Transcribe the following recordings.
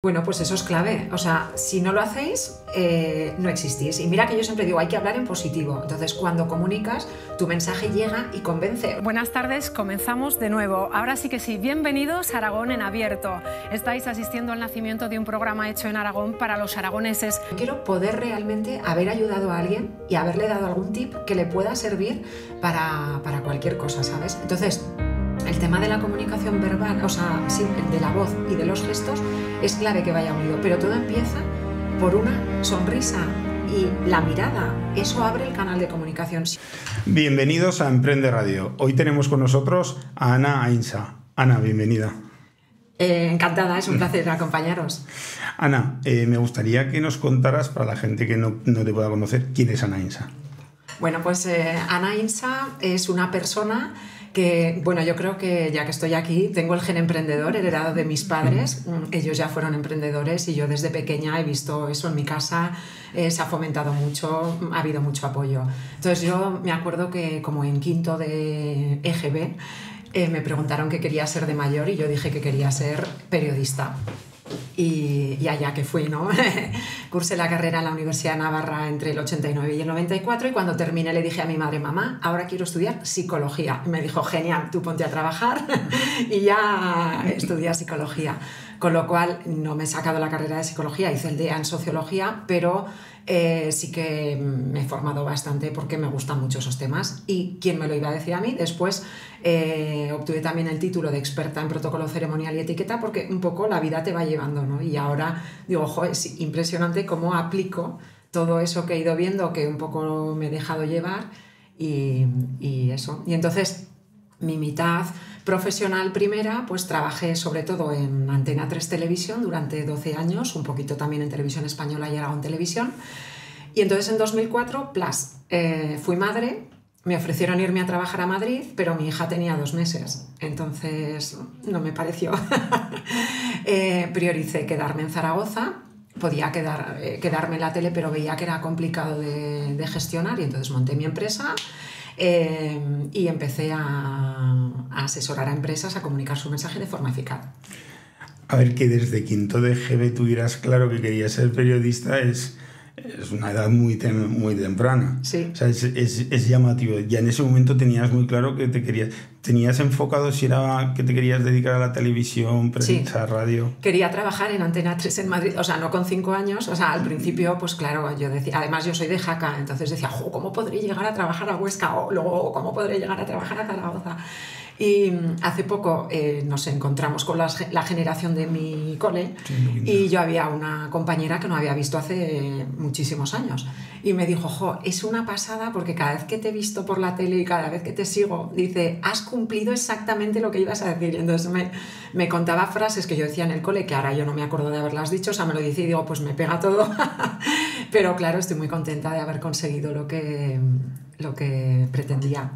Bueno, pues eso es clave. O sea, si no lo hacéis, no existís. Y mira que yo siempre digo, hay que hablar en positivo. Entonces, cuando comunicas, tu mensaje llega y convence. Buenas tardes, comenzamos de nuevo. Ahora sí que sí, bienvenidos a Aragón en Abierto. Estáis asistiendo al nacimiento de un programa hecho en Aragón para los aragoneses. Quiero poder realmente haber ayudado a alguien y haberle dado algún tip que le pueda servir para cualquier cosa, ¿sabes? Entonces, el tema de la comunicación verbal, o sea, sí, de la voz y de los gestos, es clave que vaya unido, pero todo empieza por una sonrisa y la mirada. Eso abre el canal de comunicación. Bienvenidos a Emprende Radio. Hoy tenemos con nosotros a Ana Ainsa. Ana, bienvenida. Encantada, es un placer acompañaros. Ana, me gustaría que nos contaras, para la gente que no te pueda conocer, ¿quién es Ana Ainsa? Bueno, pues Ana Ainsa es una persona que, bueno, yo creo que ya que estoy aquí, tengo el gen emprendedor heredado de mis padres. Ellos ya fueron emprendedores y yo desde pequeña he visto eso en mi casa. Se ha fomentado mucho, ha habido mucho apoyo. Entonces yo me acuerdo que como en quinto de EGB me preguntaron qué quería ser de mayor y yo dije que quería ser periodista. Y allá que fui, ¿no? Cursé la carrera en la Universidad de Navarra entre el 89 y el 94 y cuando terminé le dije a mi madre, mamá, ahora quiero estudiar psicología. Y me dijo, genial, tú ponte a trabajar y ya estudié psicología. Con lo cual no me he sacado la carrera de psicología, hice el DEA en sociología, pero sí que me he formado bastante porque me gustan mucho esos temas. ¿Y quién me lo iba a decir a mí? Después obtuve también el título de experta en protocolo ceremonial y etiqueta porque un poco la vida te va llevando, ¿no? Y ahora digo, ojo, es impresionante cómo aplico todo eso que he ido viendo, que un poco me he dejado llevar y eso. Y entonces mi mitad profesional primera, pues trabajé sobre todo en Antena 3 Televisión durante 12 años, un poquito también en Televisión Española y Aragón Televisión. Y entonces en 2004, fui madre, me ofrecieron irme a trabajar a Madrid, pero mi hija tenía 2 meses, entonces no me pareció. Prioricé quedarme en Zaragoza. Podía quedarme en la tele, pero veía que era complicado de gestionar y entonces monté mi empresa. Y empecé a asesorar a empresas a comunicar su mensaje de forma eficaz. A ver, que desde quinto de GB tuvieras claro que querías ser periodista es una edad muy temprana. Sí. O sea, es llamativo. Ya en ese momento tenías muy claro que tenías enfocado si era que te querías dedicar a la televisión, prensa, sí, radio. Quería trabajar en Antena 3 en Madrid, o sea, no con 5 años, o sea, al principio, pues claro, yo decía, además yo soy de Jaca, entonces decía, ¿cómo podré llegar a trabajar a Huesca? O luego, ¿cómo podré llegar a trabajar a Zaragoza? Y hace poco nos encontramos con la generación de mi cole, sí, y yo había una compañera que no había visto hace muchísimos años y me dijo, es una pasada porque cada vez que te he visto por la tele y cada vez que te sigo, dice, has cumplido exactamente lo que ibas a decir. Y entonces me contaba frases que yo decía en el cole que ahora yo no me acuerdo de haberlas dicho, o sea, me lo dice y digo, pues me pega todo. Pero claro, estoy muy contenta de haber conseguido lo que pretendía.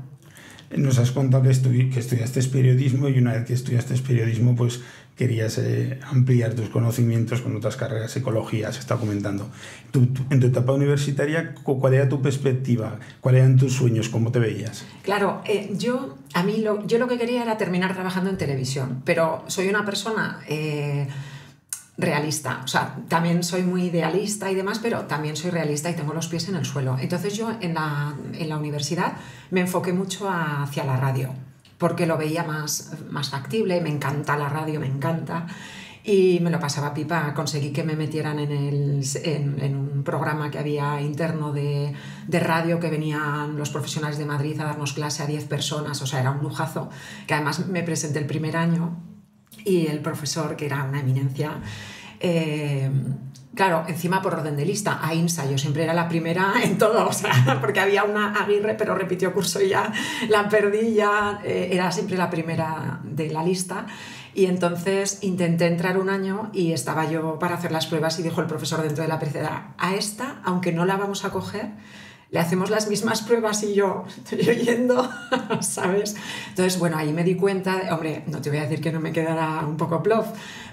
Nos has contado que estudiaste periodismo y una vez que estudiaste periodismo pues querías ampliar tus conocimientos con otras carreras, psicología, se está comentando. En tu etapa universitaria, ¿cuál era tu perspectiva? ¿Cuáles eran tus sueños? ¿Cómo te veías? Claro, yo lo que quería era terminar trabajando en televisión, pero soy una persona realista, o sea, también soy muy idealista y demás, pero también soy realista y tengo los pies en el suelo. Entonces yo en la universidad me enfoqué mucho hacia la radio, porque lo veía más factible, me encanta la radio, me encanta, y me lo pasaba pipa. Conseguí que me metieran en un programa que había interno de radio, que venían los profesionales de Madrid a darnos clase a 10 personas, o sea, era un lujazo, que además me presenté el primer año. Y el profesor, que era una eminencia, claro, encima por orden de lista, Ainsa, yo siempre era la primera en todo, o sea, porque había una Aguirre, pero repitió curso y ya la perdí, era siempre la primera de la lista. Y entonces intenté entrar un año y estaba yo para hacer las pruebas y dijo el profesor dentro de la precedera, a esta, aunque no la vamos a coger, le hacemos las mismas pruebas y yo estoy oyendo, ¿sabes? Entonces, bueno, ahí me di cuenta, hombre, no te voy a decir que no me quedara un poco plof,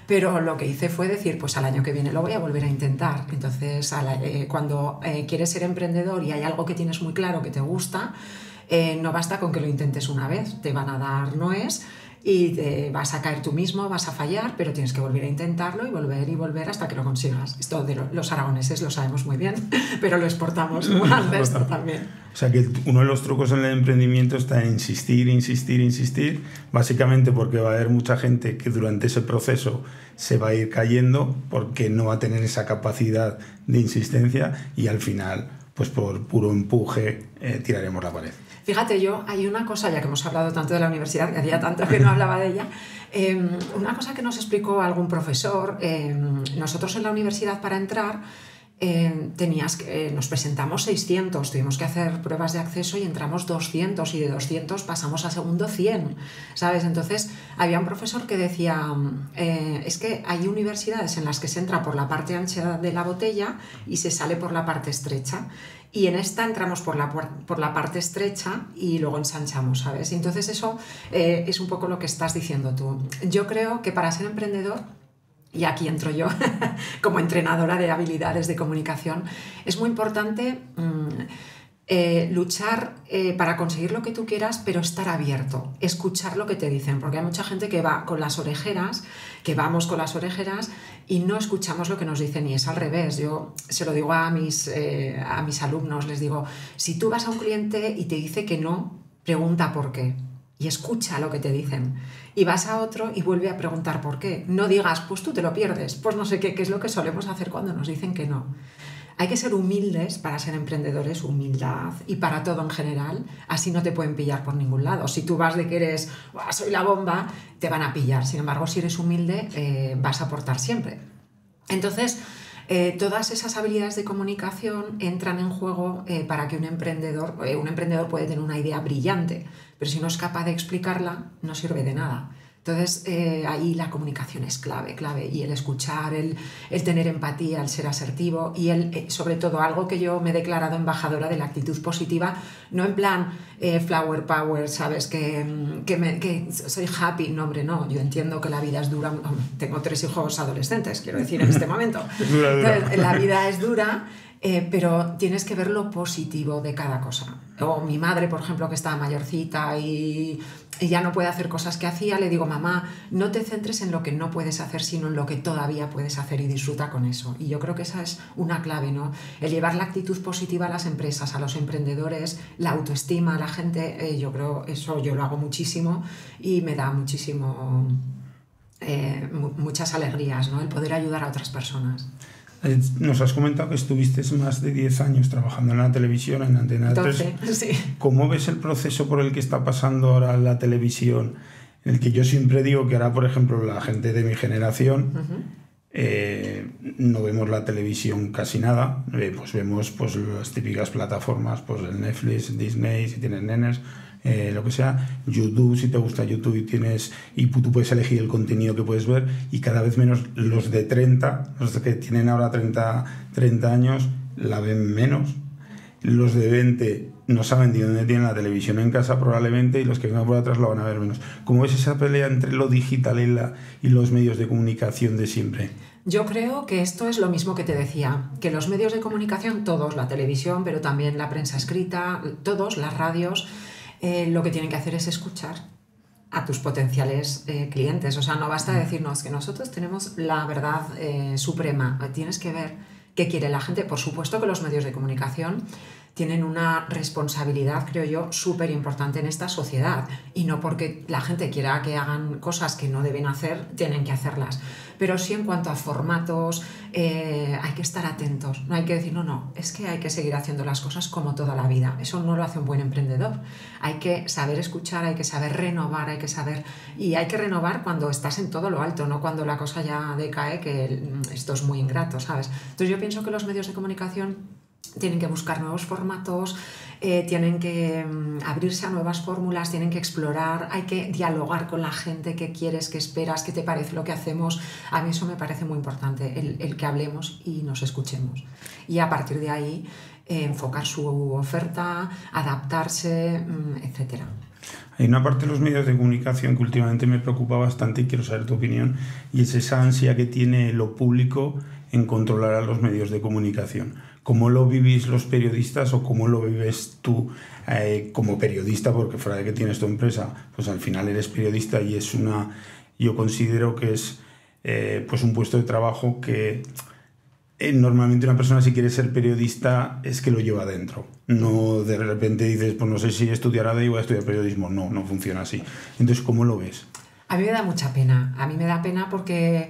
pero lo que hice fue decir, pues al año que viene lo voy a volver a intentar. Entonces, cuando quieres ser emprendedor y hay algo que tienes muy claro que te gusta, no basta con que lo intentes una vez, te van a dar noes y te vas a caer tú mismo, vas a fallar, pero tienes que volver a intentarlo y volver hasta que lo consigas. Esto de los aragoneses lo sabemos muy bien, pero lo exportamos al resto también. O sea que uno de los trucos en el emprendimiento está en insistir, básicamente porque va a haber mucha gente que durante ese proceso se va a ir cayendo porque no va a tener esa capacidad de insistencia y al final, pues por puro empuje, tiraremos la pared. Fíjate, hay una cosa, ya que hemos hablado tanto de la universidad, que hacía tanto que no hablaba de ella, una cosa que nos explicó algún profesor, nosotros en la universidad para entrar nos presentamos 600, tuvimos que hacer pruebas de acceso y entramos 200 y de 200 pasamos a segundo 100, ¿sabes? Entonces había un profesor que decía, es que hay universidades en las que se entra por la parte ancha de la botella y se sale por la parte estrecha. Y en esta entramos por la parte estrecha y luego ensanchamos, ¿sabes? Y entonces eso es un poco lo que estás diciendo tú. Yo creo que para ser emprendedor, y aquí entro yo como entrenadora de habilidades de comunicación, es muy importante luchar para conseguir lo que tú quieras, pero estar abierto, escuchar lo que te dicen, porque hay mucha gente que va con las orejeras, que vamos con las orejeras y no escuchamos lo que nos dicen, y es al revés. Yo se lo digo a mis alumnos, les digo, si tú vas a un cliente y te dice que no, pregunta por qué y escucha lo que te dicen. Y vas a otro y vuelve a preguntar por qué. No digas, pues tú te lo pierdes, pues no sé qué, que es lo que solemos hacer cuando nos dicen que no. Hay que ser humildes para ser emprendedores, humildad, y para todo en general, así no te pueden pillar por ningún lado. Si tú vas de que eres, soy la bomba, te van a pillar. Sin embargo, si eres humilde, vas a aportar siempre. Entonces, todas esas habilidades de comunicación entran en juego para que un emprendedor puede tener una idea brillante, pero si no es capaz de explicarla, no sirve de nada. Entonces, ahí la comunicación es clave, y el escuchar, el tener empatía, el ser asertivo y sobre todo algo que yo me he declarado embajadora de la actitud positiva, no en plan flower power, ¿sabes? Que soy happy. No, hombre, no. Yo entiendo que la vida es dura. Tengo 3 hijos adolescentes, quiero decir, en este momento. Entonces, la vida es dura, pero tienes que ver lo positivo de cada cosa. O mi madre, por ejemplo, que está mayorcita y ya no puede hacer cosas que hacía, le digo, mamá, no te centres en lo que no puedes hacer, sino en lo que todavía puedes hacer, y disfruta con eso. Y yo creo que esa es una clave, ¿no? El llevar la actitud positiva a las empresas, a los emprendedores, la autoestima a la gente, yo creo eso yo lo hago muchísimo y me da muchas alegrías, ¿no? El poder ayudar a otras personas. Nos has comentado que estuviste más de 10 años trabajando en la televisión, en Antena 3. Sí. ¿Cómo ves el proceso por el que está pasando ahora la televisión? En el que yo siempre digo que ahora, por ejemplo, la gente de mi generación no vemos la televisión casi nada. Pues vemos las típicas plataformas, pues el Netflix, Disney, si tienes nenes, lo que sea, YouTube, si te gusta YouTube y tú puedes elegir el contenido que puedes ver, y cada vez menos los de 30, los que tienen ahora 30 años, la ven menos. Los de 20 no saben de dónde tienen la televisión en casa probablemente, y los que vengan por atrás lo van a ver menos. ¿Cómo ves esa pelea entre lo digital y los medios de comunicación de siempre? Yo creo que esto es lo mismo que te decía, que los medios de comunicación, todos, la televisión, pero también la prensa escrita, todos, las radios, lo que tienen que hacer es escuchar a tus potenciales clientes. O sea, no basta decirnos que nosotros tenemos la verdad suprema. Tienes que ver qué quiere la gente. Por supuesto que los medios de comunicación tienen una responsabilidad, creo yo, súper importante en esta sociedad, y no porque la gente quiera que hagan cosas que no deben hacer, tienen que hacerlas. Pero sí, en cuanto a formatos, hay que estar atentos. No hay que decir, no, es que hay que seguir haciendo las cosas como toda la vida. Eso no lo hace un buen emprendedor. Hay que saber escuchar, hay que saber renovar, y hay que renovar cuando estás en todo lo alto, no cuando la cosa ya decae, que esto es muy ingrato, ¿sabes? Entonces yo pienso que los medios de comunicación tienen que buscar nuevos formatos, tienen que abrirse a nuevas fórmulas, tienen que explorar, hay que dialogar con la gente, qué quieres, qué esperas, qué te parece lo que hacemos. A mí eso me parece muy importante, el que hablemos y nos escuchemos. Y a partir de ahí enfocar su oferta, adaptarse, etc. Hay una parte de los medios de comunicación que últimamente me preocupa bastante y quiero saber tu opinión, y es esa ansia que tiene lo público en controlar a los medios de comunicación. ¿Cómo lo vivís los periodistas o cómo lo vives tú como periodista? Porque fuera de que tienes tu empresa, pues al final eres periodista y es yo considero que es pues un puesto de trabajo que normalmente una persona, si quiere ser periodista, es que lo lleva dentro. No de repente dices, pues no sé si estudiar ADE y voy a estudiar periodismo. No funciona así. Entonces, ¿cómo lo ves? A mí me da mucha pena. A mí me da pena porque,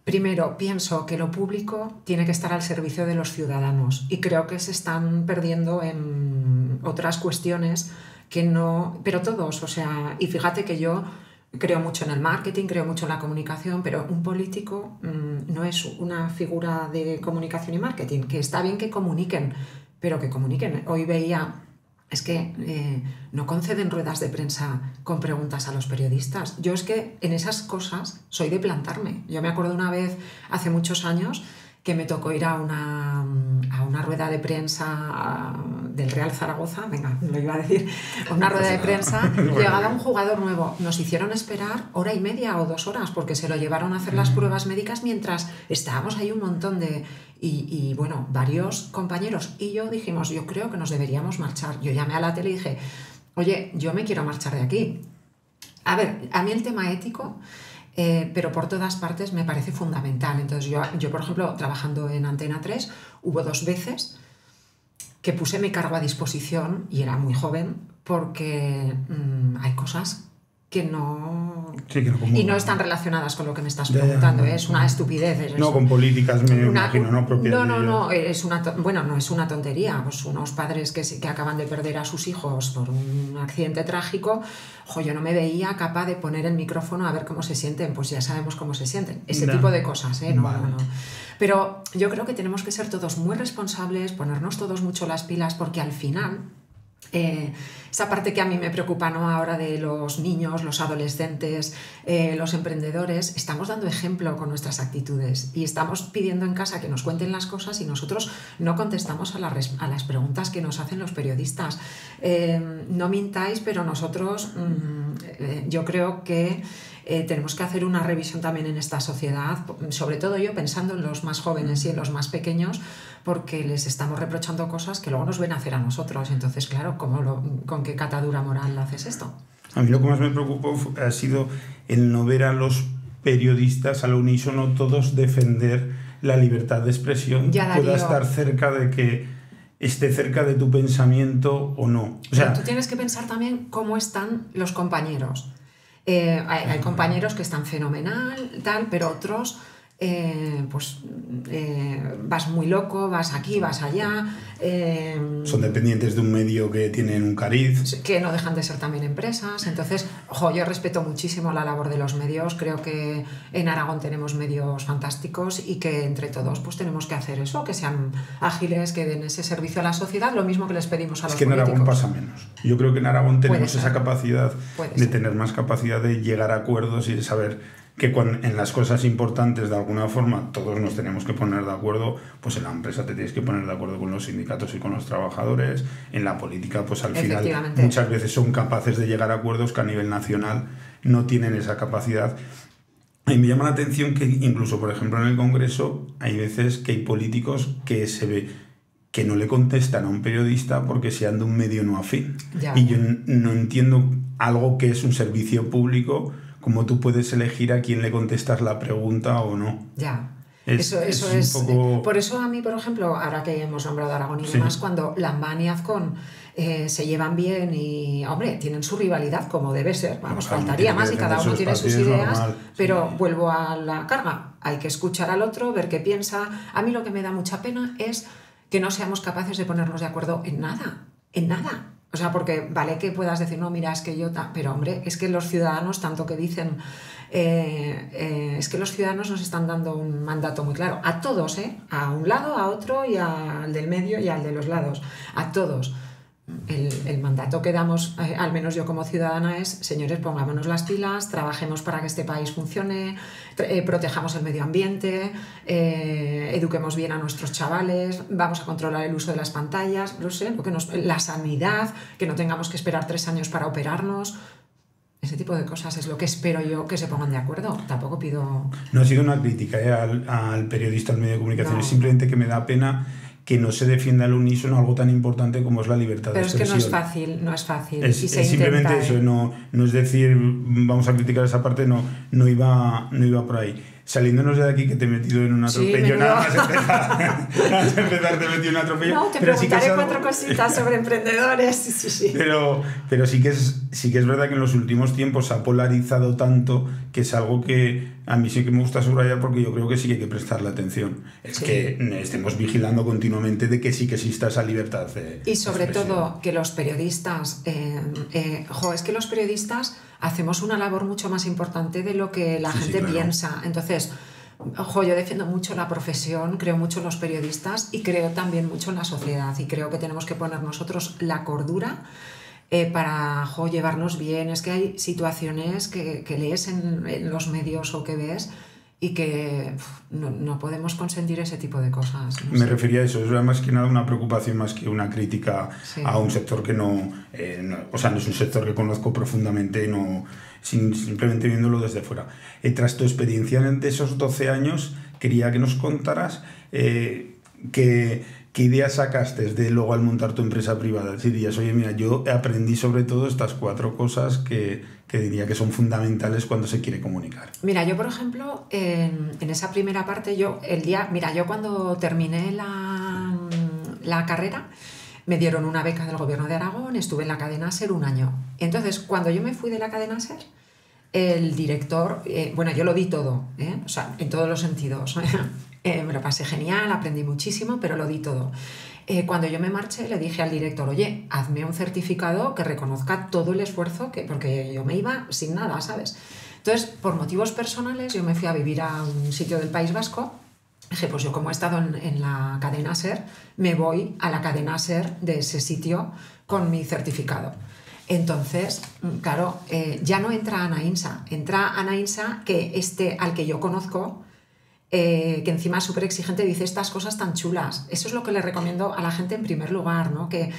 primero, pienso que lo público tiene que estar al servicio de los ciudadanos y creo que se están perdiendo en otras cuestiones que no... Pero todos, o sea... Y fíjate que yo creo mucho en el marketing, creo mucho en la comunicación, pero un político no es una figura de comunicación y marketing, que está bien que comuniquen, pero que comuniquen. Hoy veía, es que no conceden ruedas de prensa con preguntas a los periodistas. Yo es que en esas cosas soy de plantarme. Yo me acuerdo una vez, hace muchos años, que me tocó ir a una rueda de prensa del Real Zaragoza, venga, lo iba a decir, una rueda de prensa, llegaba un jugador nuevo, nos hicieron esperar 1:30 o 2 horas porque se lo llevaron a hacer las pruebas médicas mientras estábamos ahí un montón de... Y bueno, varios compañeros y yo dijimos, yo creo que nos deberíamos marchar. Yo llamé a la tele y dije, oye, yo me quiero marchar de aquí. A ver, a mí el tema ético... pero por todas partes me parece fundamental. Entonces yo, por ejemplo, trabajando en Antena 3, hubo 2 veces que puse mi cargo a disposición y era muy joven porque hay cosas que no... Sí, que no y no están relacionadas con lo que me estás preguntando. Es una estupidez. No, con políticas me imagino, ¿no? No, es no es una tontería. Pues unos padres que acaban de perder a sus hijos por un accidente trágico, yo no me veía capaz de poner el micrófono a ver cómo se sienten. Pues ya sabemos cómo se sienten. Ese tipo de cosas, ¿eh? No. Pero yo creo que tenemos que ser todos muy responsables, ponernos todos mucho las pilas, porque al final... esa parte que a mí me preocupa, ¿no? Ahora de los niños, los adolescentes, los emprendedores, estamos dando ejemplo con nuestras actitudes y estamos pidiendo en casa que nos cuenten las cosas y nosotros no contestamos a las preguntas que nos hacen los periodistas. No mintáis, pero nosotros yo creo que tenemos que hacer una revisión también en esta sociedad, sobre todo yo pensando en los más jóvenes y en los más pequeños, porque les estamos reprochando cosas que luego nos ven a hacer a nosotros. Entonces, claro, ¿con qué catadura moral haces esto? A mí lo que más me preocupó ha sido el no ver a los periodistas al unísono todos defender la libertad de expresión, pueda estar cerca de que esté cerca de tu pensamiento o no. O sea, tú tienes que pensar también cómo están los compañeros. Hay compañeros que están fenomenal, tal, pero otros... vas muy loco, vas aquí, vas allá. Son dependientes de un medio que tienen un cariz. Que no dejan de ser también empresas. Entonces, yo respeto muchísimo la labor de los medios. Creo que en Aragón tenemos medios fantásticos y que entre todos pues tenemos que hacer eso, que sean ágiles, que den ese servicio a la sociedad, lo mismo que les pedimos a los políticos. Es que en Aragón pasa menos. Yo creo que en Aragón tenemos esa capacidad de tener más capacidad de llegar a acuerdos y de saber que en las cosas importantes de alguna forma todos nos tenemos que poner de acuerdo. Pues en la empresa te tienes que poner de acuerdo con los sindicatos y con los trabajadores. En la política pues al final muchas veces son capaces de llegar a acuerdos que a nivel nacional no tienen esa capacidad. Y me llama la atención que incluso, por ejemplo, en el Congreso hay veces que hay políticos que se ve que no le contestan a un periodista porque sean de un medio no afín. Y yo no entiendo algo que es un servicio público, cómo tú puedes elegir a quién le contestas la pregunta o no. Ya. Eso es un poco... Por eso a mí, por ejemplo, ahora que hemos nombrado Aragón y demás, cuando Lambán y Azcón se llevan bien y, hombre, tienen su rivalidad como debe ser, faltaría más y cada uno tiene sus ideas, normal, pero vuelvo a la carga. Hay que escuchar al otro, ver qué piensa. A mí lo que me da mucha pena es que no seamos capaces de ponernos de acuerdo en nada. O sea, porque vale que puedas decir, no, mira, es que yo... Pero, hombre, es que los ciudadanos, tanto que dicen... es que los ciudadanos nos están dando un mandato muy claro. A todos, a un lado, a otro, y al del medio y al de los lados. A todos. El mandato que damos, al menos yo como ciudadana, es, señores, pongámonos las pilas, trabajemos para que este país funcione, protejamos el medio ambiente, eduquemos bien a nuestros chavales, vamos a controlar el uso de las pantallas, no sé, la sanidad, que no tengamos que esperar 3 años para operarnos. Ese tipo de cosas es lo que espero yo que se pongan de acuerdo. Tampoco pido... No ha sido una crítica al periodista, al medio de comunicación, No. es simplemente que me da pena que no se defienda al unísono algo tan importante como es la libertad de expresión. Pero es que no es fácil. Es y se simplemente intenta, eso, no es decir, vamos a criticar esa parte, no iba por ahí. Saliéndonos de aquí, que te he metido en un atropello, nada más empezar te he metido en un atropello. No, te pero preguntaré sí que 4 cositas sobre emprendedores. Sí. Pero sí que es verdad que en los últimos tiempos se ha polarizado tanto, que es algo que a mí sí que me gusta subrayar, porque yo creo que sí que hay que prestarle atención. Es que estemos vigilando continuamente de que sí que exista esa libertad y sobre todo que los periodistas, es que los periodistas hacemos una labor mucho más importante de lo que la gente piensa. Entonces, yo defiendo mucho la profesión, creo mucho en los periodistas y creo también mucho en la sociedad, y creo que tenemos que poner nosotros la cordura para llevarnos bien. Es que hay situaciones que lees en los medios o que ves y que no podemos consentir ese tipo de cosas. Me refería a eso, es más que nada una preocupación más que una crítica a un sector que no es un sector que conozco profundamente, simplemente viéndolo desde fuera. Tras tu experiencia de esos 12 años, quería que nos contaras qué ideas sacaste de luego al montar tu empresa privada. Dirías, oye, mira, yo aprendí sobre todo estas 4 cosas que diría que son fundamentales cuando se quiere comunicar. Mira, yo por ejemplo, en esa primera parte, yo cuando terminé la carrera, me dieron una beca del Gobierno de Aragón, estuve en la cadena SER 1 año. Entonces, cuando yo me fui de la cadena SER, el director, yo lo di todo, en todos los sentidos. Me lo pasé genial, aprendí muchísimo, pero lo di todo. Cuando yo me marché, le dije al director, oye, hazme un certificado que reconozca todo el esfuerzo, porque yo me iba sin nada, ¿sabes? Entonces, por motivos personales, yo me fui a vivir a un sitio del País Vasco. Dije, pues yo como he estado en la cadena SER, me voy a la cadena SER de ese sitio con mi certificado. Entonces, claro, ya no entra Ana Insa, entra Ana Insa, al que yo conozco, que encima es súper exigente, dice estas cosas tan chulas. Eso es lo que le recomiendo a la gente en primer lugar, ¿no? Que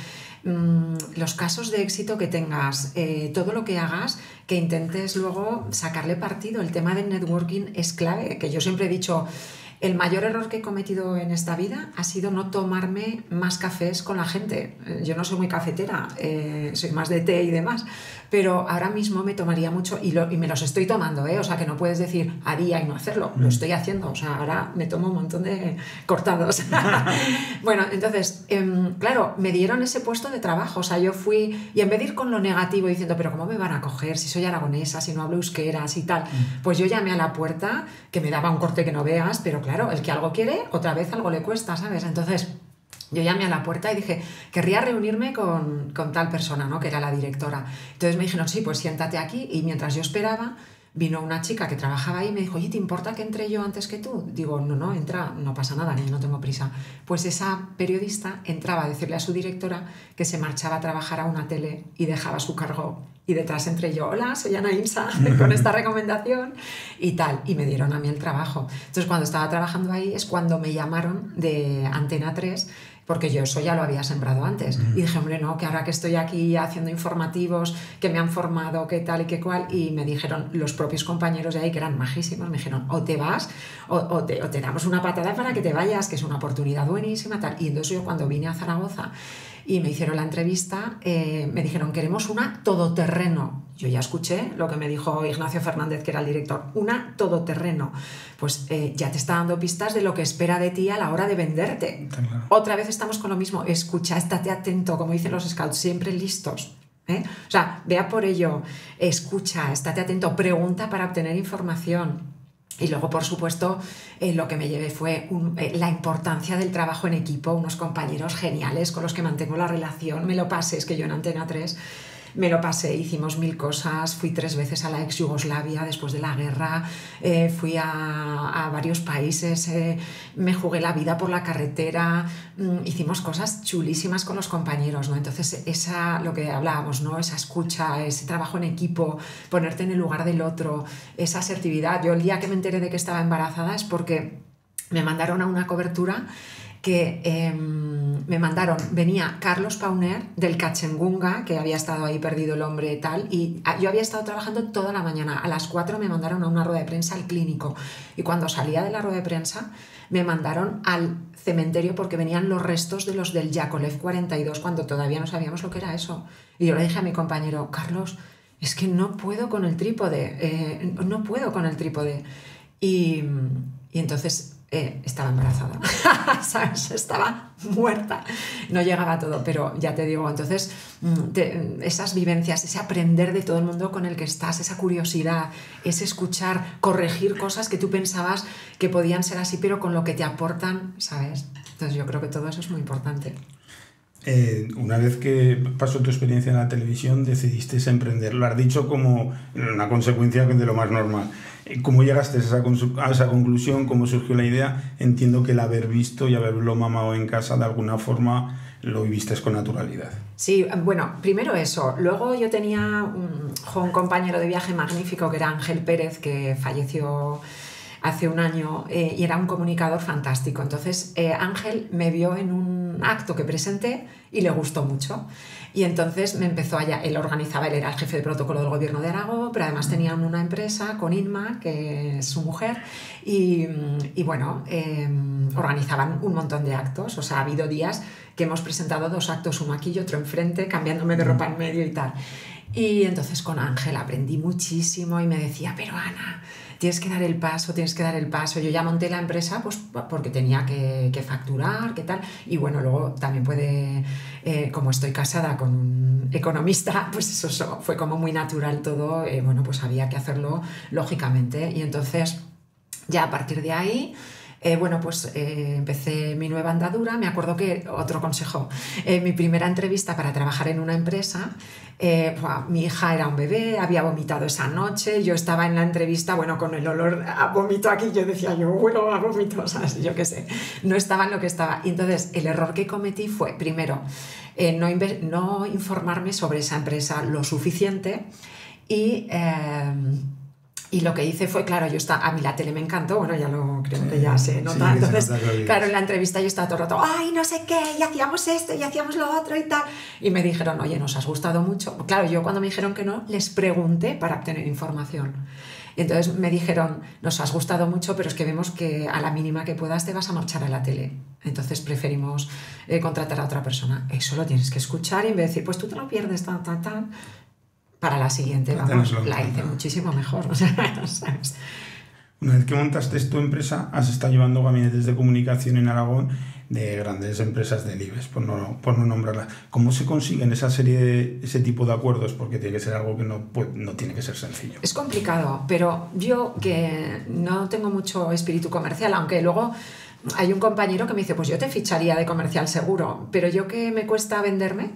los casos de éxito que tengas, todo lo que hagas, que intentes luego sacarle partido. El tema del networking es clave, que yo siempre he dicho, el mayor error que he cometido en esta vida ha sido no tomarme más cafés con la gente. Yo no soy muy cafetera, soy más de té y demás, pero ahora mismo me tomaría mucho y me los estoy tomando, o sea que no puedes decir haría y no hacerlo, lo estoy haciendo, o sea, ahora me tomo un montón de cortados. Bueno, entonces, claro, me dieron ese puesto de trabajo, o sea, yo fui y en vez de ir con lo negativo diciendo, pero ¿cómo me van a coger si soy aragonesa, si no hablo euskera, y tal? Pues yo llamé a la puerta, que me daba un corte que no veas, pero claro, el que algo quiere, otra vez algo le cuesta, ¿sabes? Entonces, yo llamé a la puerta y dije, querría reunirme con tal persona, ¿no? Que era la directora. Entonces me dijeron, sí, pues siéntate aquí. Y mientras yo esperaba, vino una chica que trabajaba ahí y me dijo, oye, ¿te importa que entre yo antes que tú? Digo, no, entra, no pasa nada, ni no tengo prisa. Pues esa periodista entraba a decirle a su directora que se marchaba a trabajar a una tele y dejaba su cargo. Y detrás entré yo, hola, soy Ana Insa, con esta recomendación y tal. Y me dieron a mí el trabajo. Entonces, cuando estaba trabajando ahí es cuando me llamaron de Antena 3, porque yo eso ya lo había sembrado antes. Y dije, hombre, no, que ahora que estoy aquí haciendo informativos, que me han formado, que tal y que cual, y me dijeron los propios compañeros de ahí, que eran majísimos, me dijeron, o te vas, o te damos una patada para que te vayas, que es una oportunidad buenísima, tal. Y entonces yo cuando vine a Zaragoza y me hicieron la entrevista, me dijeron, queremos una todoterreno. Yo ya escuché lo que me dijo Ignacio Fernández, que era el director, una todoterreno. Pues ya te está dando pistas de lo que espera de ti a la hora de venderte. Claro. Otra vez estamos con lo mismo, escucha, estate atento, como dicen los scouts, siempre listos. O sea, vea por ello, escucha, estate atento, pregunta para obtener información. Y luego, por supuesto, lo que me llevé fue la importancia del trabajo en equipo, unos compañeros geniales con los que mantengo la relación. Me lo pasé, es que yo en Antena 3 me lo pasé, hicimos 1000 cosas, fui 3 veces a la ex Yugoslavia después de la guerra, fui a varios países, me jugué la vida por la carretera, hicimos cosas chulísimas con los compañeros, ¿no? Entonces lo que hablábamos, ¿no? Esa escucha, ese trabajo en equipo, ponerte en el lugar del otro, esa asertividad. Yo el día que me enteré de que estaba embarazada es porque me mandaron a una cobertura que venía Carlos Pauner del Cachengunga, que había estado ahí perdido el hombre y tal, y yo había estado trabajando toda la mañana. A las 4 me mandaron a una rueda de prensa al Clínico, y cuando salía de la rueda de prensa me mandaron al cementerio porque venían los restos de los del Yakolev 42, cuando todavía no sabíamos lo que era eso. Y yo le dije a mi compañero, Carlos, es que no puedo con el trípode, no puedo con el trípode. Y entonces estaba embarazada, ¿sabes? Estaba muerta, no llegaba a todo, pero ya te digo, entonces esas vivencias, ese aprender de todo el mundo con el que estás, esa curiosidad, ese escuchar, corregir cosas que tú pensabas que podían ser así, pero con lo que te aportan, ¿sabes? Entonces yo creo que todo eso es muy importante. Una vez que pasó tu experiencia en la televisión, decidiste emprender. Lo has dicho como una consecuencia de lo más normal. ¿Cómo llegaste a esa conclusión? ¿Cómo surgió la idea? Entiendo que el haber visto y haberlo mamado en casa de alguna forma lo viviste con naturalidad. Sí, bueno, primero eso. Luego yo tenía un compañero de viaje magnífico que era Ángel Pérez, que falleció hace un año, y era un comunicador fantástico. Entonces Ángel me vio en un acto que presenté y le gustó mucho. Y entonces me empezó allá, él organizaba, él era el jefe de protocolo del gobierno de Aragón, pero además tenían una empresa con Inma, que es su mujer, y bueno, organizaban un montón de actos. O sea, ha habido días que hemos presentado 2 actos, uno aquí y otro enfrente, cambiándome de ropa en medio y tal. Y entonces con Ángel aprendí muchísimo y me decía, pero Ana, tienes que dar el paso, tienes que dar el paso. Yo ya monté la empresa pues porque tenía que facturar, qué tal. Y bueno, luego también puede, como estoy casada con un economista, pues eso fue como muy natural todo. Bueno, pues había que hacerlo lógicamente. Y entonces ya a partir de ahí, bueno, pues empecé mi nueva andadura. Me acuerdo que, otro consejo, mi primera entrevista para trabajar en una empresa, mi hija era un bebé, había vomitado esa noche, yo estaba en la entrevista, bueno, con el olor a vómito aquí, yo decía, bueno, a vómito, ¿sabes? Yo qué sé, no estaba en lo que estaba. Y entonces el error que cometí fue, primero, no informarme sobre esa empresa lo suficiente, y lo que hice fue, claro, a mí la tele me encantó, bueno, ya lo creo que ya se nota. Sí, entonces, claro, en la entrevista yo estaba todo el rato, ay, no sé qué, y hacíamos esto, y hacíamos lo otro y tal. Y me dijeron, oye, ¿nos has gustado mucho? Claro, yo cuando me dijeron que no, les pregunté para obtener información. Y entonces me dijeron, nos has gustado mucho, pero es que vemos que a la mínima que puedas te vas a marchar a la tele. Entonces preferimos contratar a otra persona. Eso lo tienes que escuchar y en vez de decir, pues tú te lo pierdes, tal. Para la siguiente, vamos, la hice muchísimo mejor. O sea, ¿sabes? Una vez que montaste tu empresa, has estado llevando gabinetes de comunicación en Aragón de grandes empresas del IBEX, por no nombrarlas. ¿Cómo se consiguen ese tipo de acuerdos? Porque tiene que ser algo que no tiene que ser sencillo. Es complicado, pero yo que no tengo mucho espíritu comercial, aunque luego hay un compañero que me dice, pues yo te ficharía de comercial seguro, pero yo que me cuesta venderme,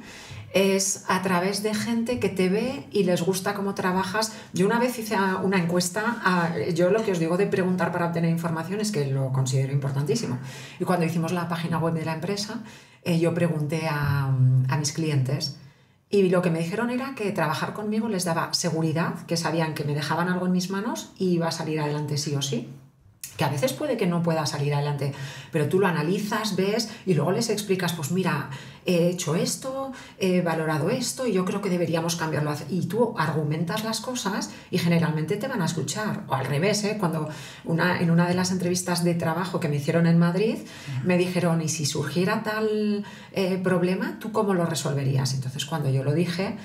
es a través de gente que te ve y les gusta cómo trabajas. Yo una vez hice una encuesta, yo lo que os digo de preguntar para obtener información es que lo considero importantísimo. Y cuando hicimos la página web de la empresa, yo pregunté a mis clientes y lo que me dijeron era que trabajar conmigo les daba seguridad, que sabían que me dejaban algo en mis manos y iba a salir adelante sí o sí. Que a veces puede que no pueda salir adelante, pero tú lo analizas, ves y luego les explicas, pues mira, he hecho esto, he valorado esto y yo creo que deberíamos cambiarlo. Y tú argumentas las cosas y generalmente te van a escuchar. O al revés, cuando en una de las entrevistas de trabajo que me hicieron en Madrid, me dijeron, ¿y si surgiera tal problema, tú cómo lo resolverías? Entonces cuando yo lo dije,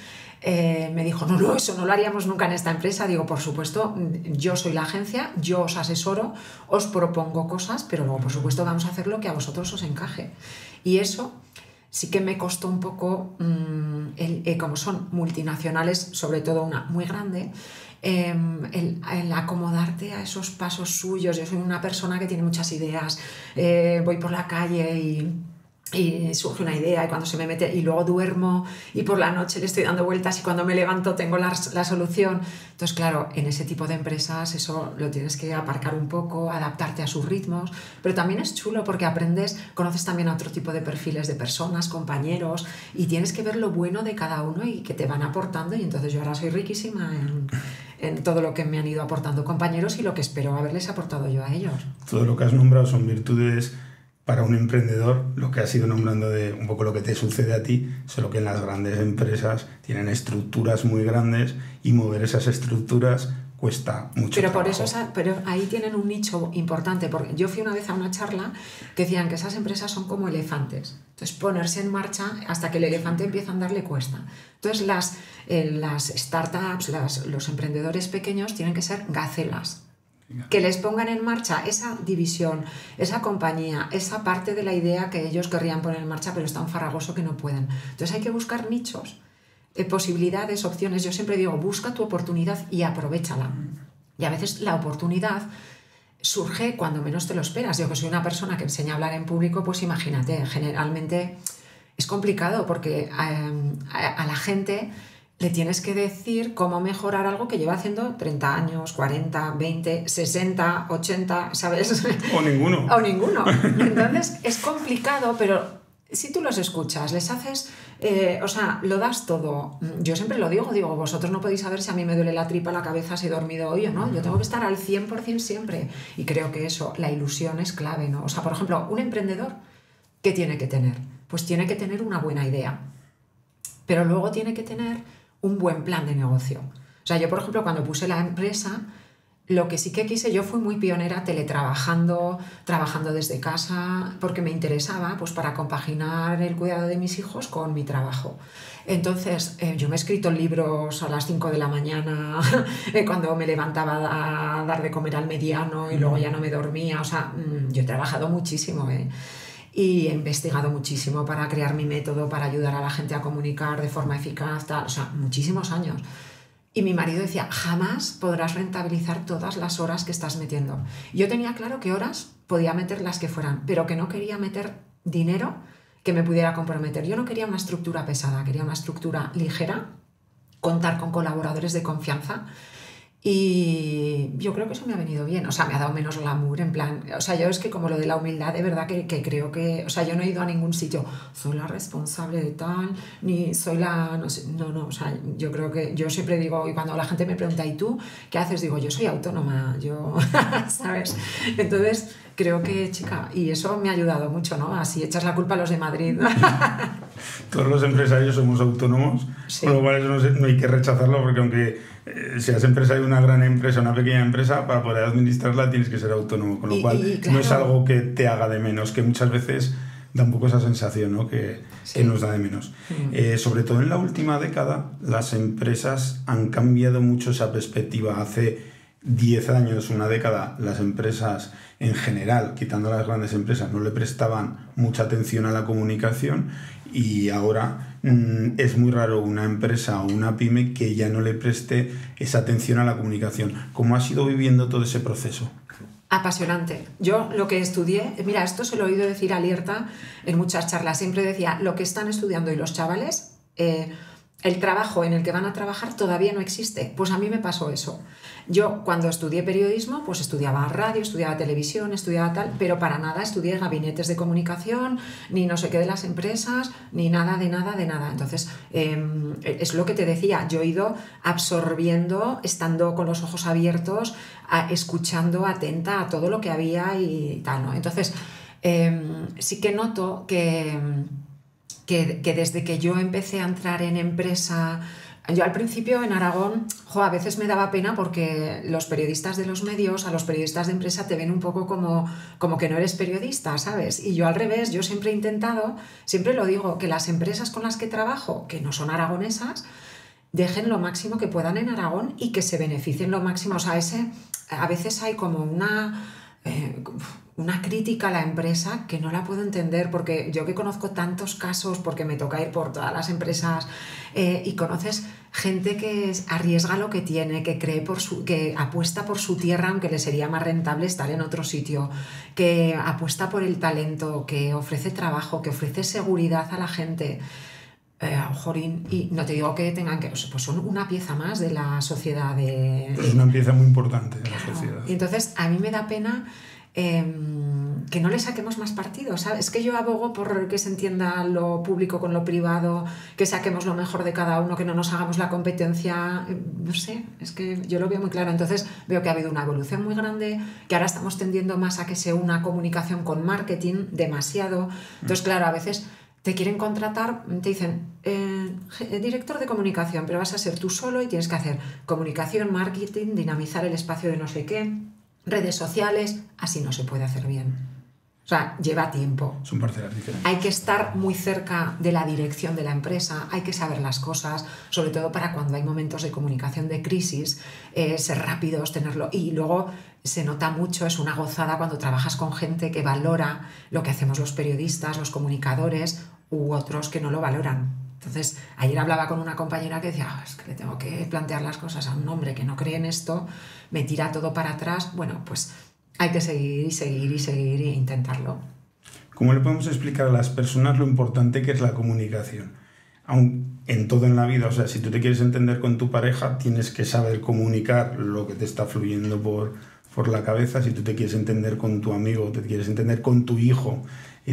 me dijo, no, eso no lo haríamos nunca en esta empresa. Digo, por supuesto, yo soy la agencia, yo os asesoro, os propongo cosas, pero luego, por supuesto, vamos a hacer lo que a vosotros os encaje. Y eso sí que me costó un poco, como son multinacionales, sobre todo una muy grande, el acomodarte a esos pasos suyos. Yo soy una persona que tiene muchas ideas, voy por la calle y surge una idea y cuando se me mete y luego duermo y por la noche le estoy dando vueltas y cuando me levanto tengo la solución. Entonces claro, en ese tipo de empresas eso lo tienes que aparcar un poco, adaptarte a sus ritmos, pero también es chulo porque conoces también a otro tipo de perfiles de personas, compañeros, y tienes que ver lo bueno de cada uno y que te van aportando. Y entonces yo ahora soy riquísima en todo lo que me han ido aportando compañeros y lo que espero haberles aportado yo a ellos. Todo lo que has nombrado son virtudes para un emprendedor, lo que has ido nombrando de un poco lo que te sucede a ti, solo que en las grandes empresas tienen estructuras muy grandes y mover esas estructuras cuesta mucho pero trabajo. Por eso, pero ahí tienen un nicho importante, porque yo fui una vez a una charla que decían que esas empresas son como elefantes. Entonces, ponerse en marcha hasta que el elefante empieza a andar le cuesta. Entonces, las startups, los emprendedores pequeños tienen que ser gacelas. Que les pongan en marcha esa división, esa compañía, esa parte de la idea que ellos querrían poner en marcha, pero es tan farragoso que no pueden. Entonces, hay que buscar nichos. Posibilidades, opciones. Yo siempre digo, busca tu oportunidad y aprovéchala. Y a veces la oportunidad surge cuando menos te lo esperas. Yo que soy una persona que enseña a hablar en público, pues imagínate, generalmente es complicado porque a la gente le tienes que decir cómo mejorar algo que lleva haciendo 30 años, 40, 20, 60, 80, ¿sabes? O ninguno. O ninguno. Entonces es complicado, pero si tú los escuchas, les haces, lo das todo. Yo siempre lo digo, vosotros no podéis saber si a mí me duele la tripa, la cabeza, si he dormido hoy o no. Yo tengo que estar al 100% siempre. Y creo que eso, la ilusión es clave, ¿no? O sea, por ejemplo, un emprendedor, ¿qué tiene que tener? Pues tiene que tener una buena idea. Pero luego tiene que tener un buen plan de negocio. O sea, yo, por ejemplo, cuando puse la empresa, lo que sí que quise, yo fui muy pionera teletrabajando, trabajando desde casa, porque me interesaba pues, para compaginar el cuidado de mis hijos con mi trabajo. Entonces, yo me he escrito libros a las 5 de la mañana, cuando me levantaba a dar de comer al mediano y luego ya no me dormía. O sea, yo he trabajado muchísimo, y he investigado muchísimo para crear mi método, para ayudar a la gente a comunicar de forma eficaz, tal, o sea, muchísimos años. Y mi marido decía, jamás podrás rentabilizar todas las horas que estás metiendo. Yo tenía claro que horas podía meter las que fueran, pero que no quería meter dinero que me pudiera comprometer. Yo no quería una estructura pesada, quería una estructura ligera, contar con colaboradores de confianza. Y yo creo que eso me ha venido bien, o sea, me ha dado menos glamour, en plan, o sea, yo es que como lo de la humildad, de verdad que creo que, o sea, yo no he ido a ningún sitio, soy la responsable de tal, ni soy la, no sé, no, o sea, yo creo que, yo siempre digo, y cuando la gente me pregunta, ¿y tú qué haces? Digo, yo soy autónoma, yo, ¿sabes? Entonces, creo que, chica, y eso me ha ayudado mucho, ¿no? Así echas la culpa a los de Madrid. Todos los empresarios somos autónomos, sí. Con lo cual eso no hay que rechazarlo, porque aunque seas empresario de una gran empresa, una pequeña empresa, para poder administrarla tienes que ser autónomo, con lo cual claro, no es algo que te haga de menos, que muchas veces da un poco esa sensación, ¿no? que nos da de menos. Sobre todo en la última década, las empresas han cambiado mucho esa perspectiva. Hace 10 años, una década, las empresas en general, quitando las grandes empresas, no le prestaban mucha atención a la comunicación, y ahora es muy raro una empresa o una pyme que ya no le preste esa atención a la comunicación. ¿Cómo has ido viviendo todo ese proceso? Apasionante. Yo lo que estudié, mira, esto se lo he oído decir a Lierta en muchas charlas, siempre decía, lo que están estudiando y los chavales, el trabajo en el que van a trabajar todavía no existe. Pues a mí me pasó eso. Yo cuando estudié periodismo, pues estudiaba radio, estudiaba televisión, estudiaba tal, pero para nada estudié gabinetes de comunicación, ni no sé qué de las empresas, ni nada de nada de nada. Entonces, es lo que te decía, yo he ido absorbiendo, estando con los ojos abiertos, escuchando atenta a todo lo que había y tal, ¿no? Entonces, sí que noto que desde que yo empecé a entrar en empresa, yo al principio en Aragón, a veces me daba pena porque los periodistas de los medios, a los periodistas de empresa te ven un poco como que no eres periodista, ¿sabes? Y yo al revés, yo siempre he intentado, siempre lo digo, que las empresas con las que trabajo, que no son aragonesas, dejen lo máximo que puedan en Aragón y que se beneficien lo máximo. O sea, a veces hay como una crítica a la empresa que no la puedo entender, porque yo que conozco tantos casos, porque me toca ir por todas las empresas, y conoces gente que arriesga lo que tiene, que apuesta por su tierra, aunque le sería más rentable estar en otro sitio, que apuesta por el talento, que ofrece trabajo, que ofrece seguridad a la gente. Jorín, y no te digo que tengan que, pues son una pieza más de la sociedad. Es una pieza muy importante de la sociedad. Y entonces a mí me da pena que no le saquemos más partido, ¿sabes? Es que yo abogo por que se entienda lo público con lo privado, que saquemos lo mejor de cada uno, que no nos hagamos la competencia, no sé, es que yo lo veo muy claro. Entonces veo que ha habido una evolución muy grande, que ahora estamos tendiendo más a que sea una comunicación con marketing, demasiado. Entonces, claro, a veces te quieren contratar, te dicen, director de comunicación, pero vas a ser tú solo y tienes que hacer comunicación, marketing, dinamizar el espacio de no sé qué, redes sociales, así no se puede hacer bien. O sea, lleva tiempo. Son parcelas diferentes. Hay que estar muy cerca de la dirección de la empresa, hay que saber las cosas, sobre todo para cuando hay momentos de comunicación de crisis, ser rápidos, tenerlo. Y luego se nota mucho, es una gozada cuando trabajas con gente que valora lo que hacemos los periodistas, los comunicadores u otros que no lo valoran. Entonces, ayer hablaba con una compañera que decía, es que le tengo que plantear las cosas a un hombre que no cree en esto, me tira todo para atrás. Bueno, pues hay que seguir y seguir y seguir e intentarlo. ¿Cómo le podemos explicar a las personas lo importante que es la comunicación? Aun en todo en la vida, o sea, si tú te quieres entender con tu pareja, tienes que saber comunicar lo que te está fluyendo por la cabeza. Si tú te quieres entender con tu amigo, te quieres entender con tu hijo,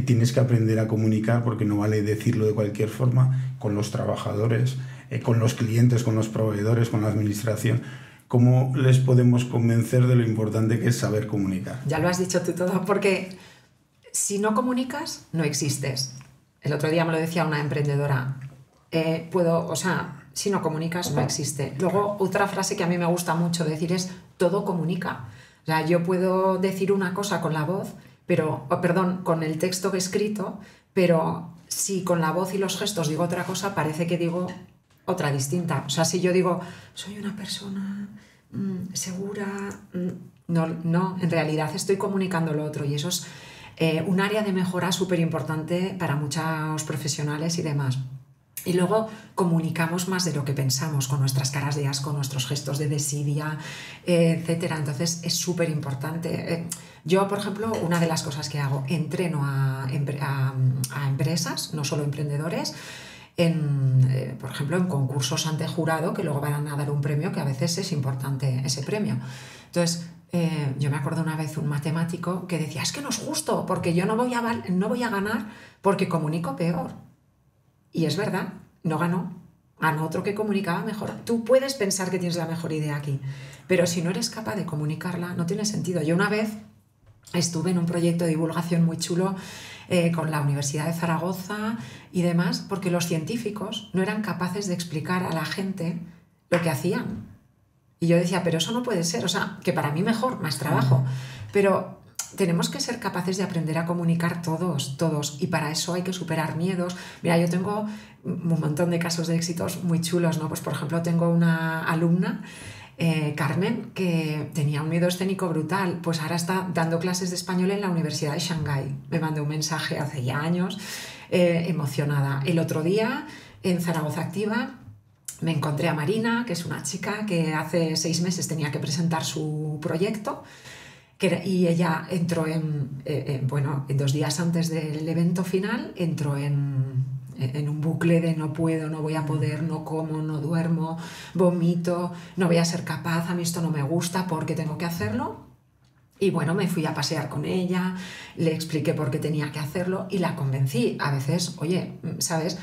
tienes que aprender a comunicar, porque no vale decirlo de cualquier forma, con los trabajadores, con los clientes, con los proveedores, con la administración. ¿Cómo les podemos convencer de lo importante que es saber comunicar? Ya lo has dicho tú todo, porque si no comunicas, no existes. El otro día me lo decía una emprendedora, si no comunicas, no existe. Luego, otra frase que a mí me gusta mucho decir es, todo comunica. O sea, yo puedo decir una cosa con la voz, con el texto escrito, pero si con la voz y los gestos digo otra cosa, parece que digo otra distinta. O sea, si yo digo, soy una persona segura, no, en realidad estoy comunicando lo otro, y eso es un área de mejora súper importante para muchos profesionales y demás. Y luego comunicamos más de lo que pensamos, con nuestras caras de asco, nuestros gestos de desidia, etc. Entonces es súper importante. Yo, por ejemplo, una de las cosas que hago, entreno a empresas, no solo emprendedores, por ejemplo, en concursos ante jurado, que luego van a dar un premio, que a veces es importante ese premio. Entonces, yo me acuerdo una vez un matemático que decía, es que no es justo, porque yo no voy a ganar porque comunico peor. Y es verdad, no ganó otro que comunicaba mejor. Tú puedes pensar que tienes la mejor idea aquí, pero si no eres capaz de comunicarla, no tiene sentido. Yo una vez estuve en un proyecto de divulgación muy chulo con la Universidad de Zaragoza y demás, porque los científicos no eran capaces de explicar a la gente lo que hacían. Y yo decía, pero eso no puede ser, o sea, que para mí mejor, más trabajo. Pero tenemos que ser capaces de aprender a comunicar todos, y para eso hay que superar miedos. Mira, yo tengo un montón de casos de éxitos muy chulos, ¿no? Pues por ejemplo, tengo una alumna, Carmen, que tenía un miedo escénico brutal, pues ahora está dando clases de español en la Universidad de Shanghái. Me mandó un mensaje hace ya años, emocionada. El otro día, en Zaragoza Activa, me encontré a Marina, que es una chica que hace 6 meses tenía que presentar su proyecto, y ella entró en 2 días antes del evento final, entró en un bucle de no puedo, no voy a poder, no como, no duermo, vomito, no voy a ser capaz, a mí esto no me gusta porque tengo que hacerlo. Y bueno, me fui a pasear con ella, le expliqué por qué tenía que hacerlo y la convencí. A veces, oye, ¿sabes?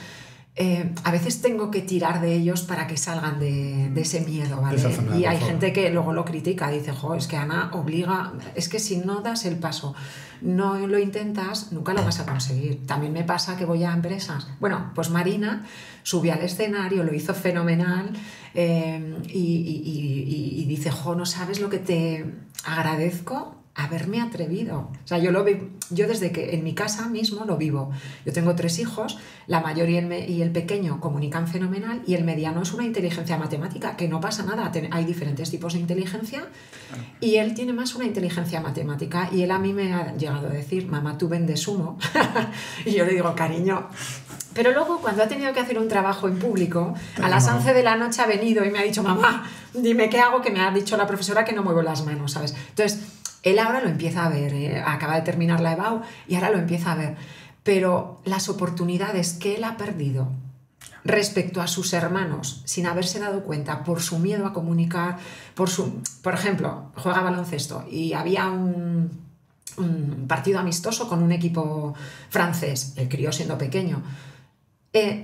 A veces tengo que tirar de ellos para que salgan de ese miedo, ¿vale? Y hay gente que luego lo critica, dice, jo, es que Ana obliga, es que si no das el paso, no lo intentas, nunca lo vas a conseguir. También me pasa que voy a empresas. Bueno, pues Marina subió al escenario, lo hizo fenomenal, y dice, jo, no sabes lo que te agradezco haberme atrevido. O sea, yo desde que en mi casa mismo lo vivo. Yo tengo 3 hijos, la mayor y el pequeño comunican fenomenal, y el mediano es una inteligencia matemática, que no pasa nada, hay diferentes tipos de inteligencia, y él tiene más una inteligencia matemática, y él a mí me ha llegado a decir, mamá, tú vendes humo. Y yo le digo, cariño. Pero luego, cuando ha tenido que hacer un trabajo en público, a las 11 de la noche ha venido y me ha dicho, mamá, dime qué hago, que me ha dicho la profesora que no muevo las manos, ¿sabes? Entonces, él ahora lo empieza a ver, acaba de terminar la EBAU y ahora lo empieza a ver. Pero las oportunidades que él ha perdido respecto a sus hermanos, sin haberse dado cuenta, por su miedo a comunicar, por ejemplo, juega baloncesto y había un un partido amistoso con un equipo francés, el crío siendo pequeño.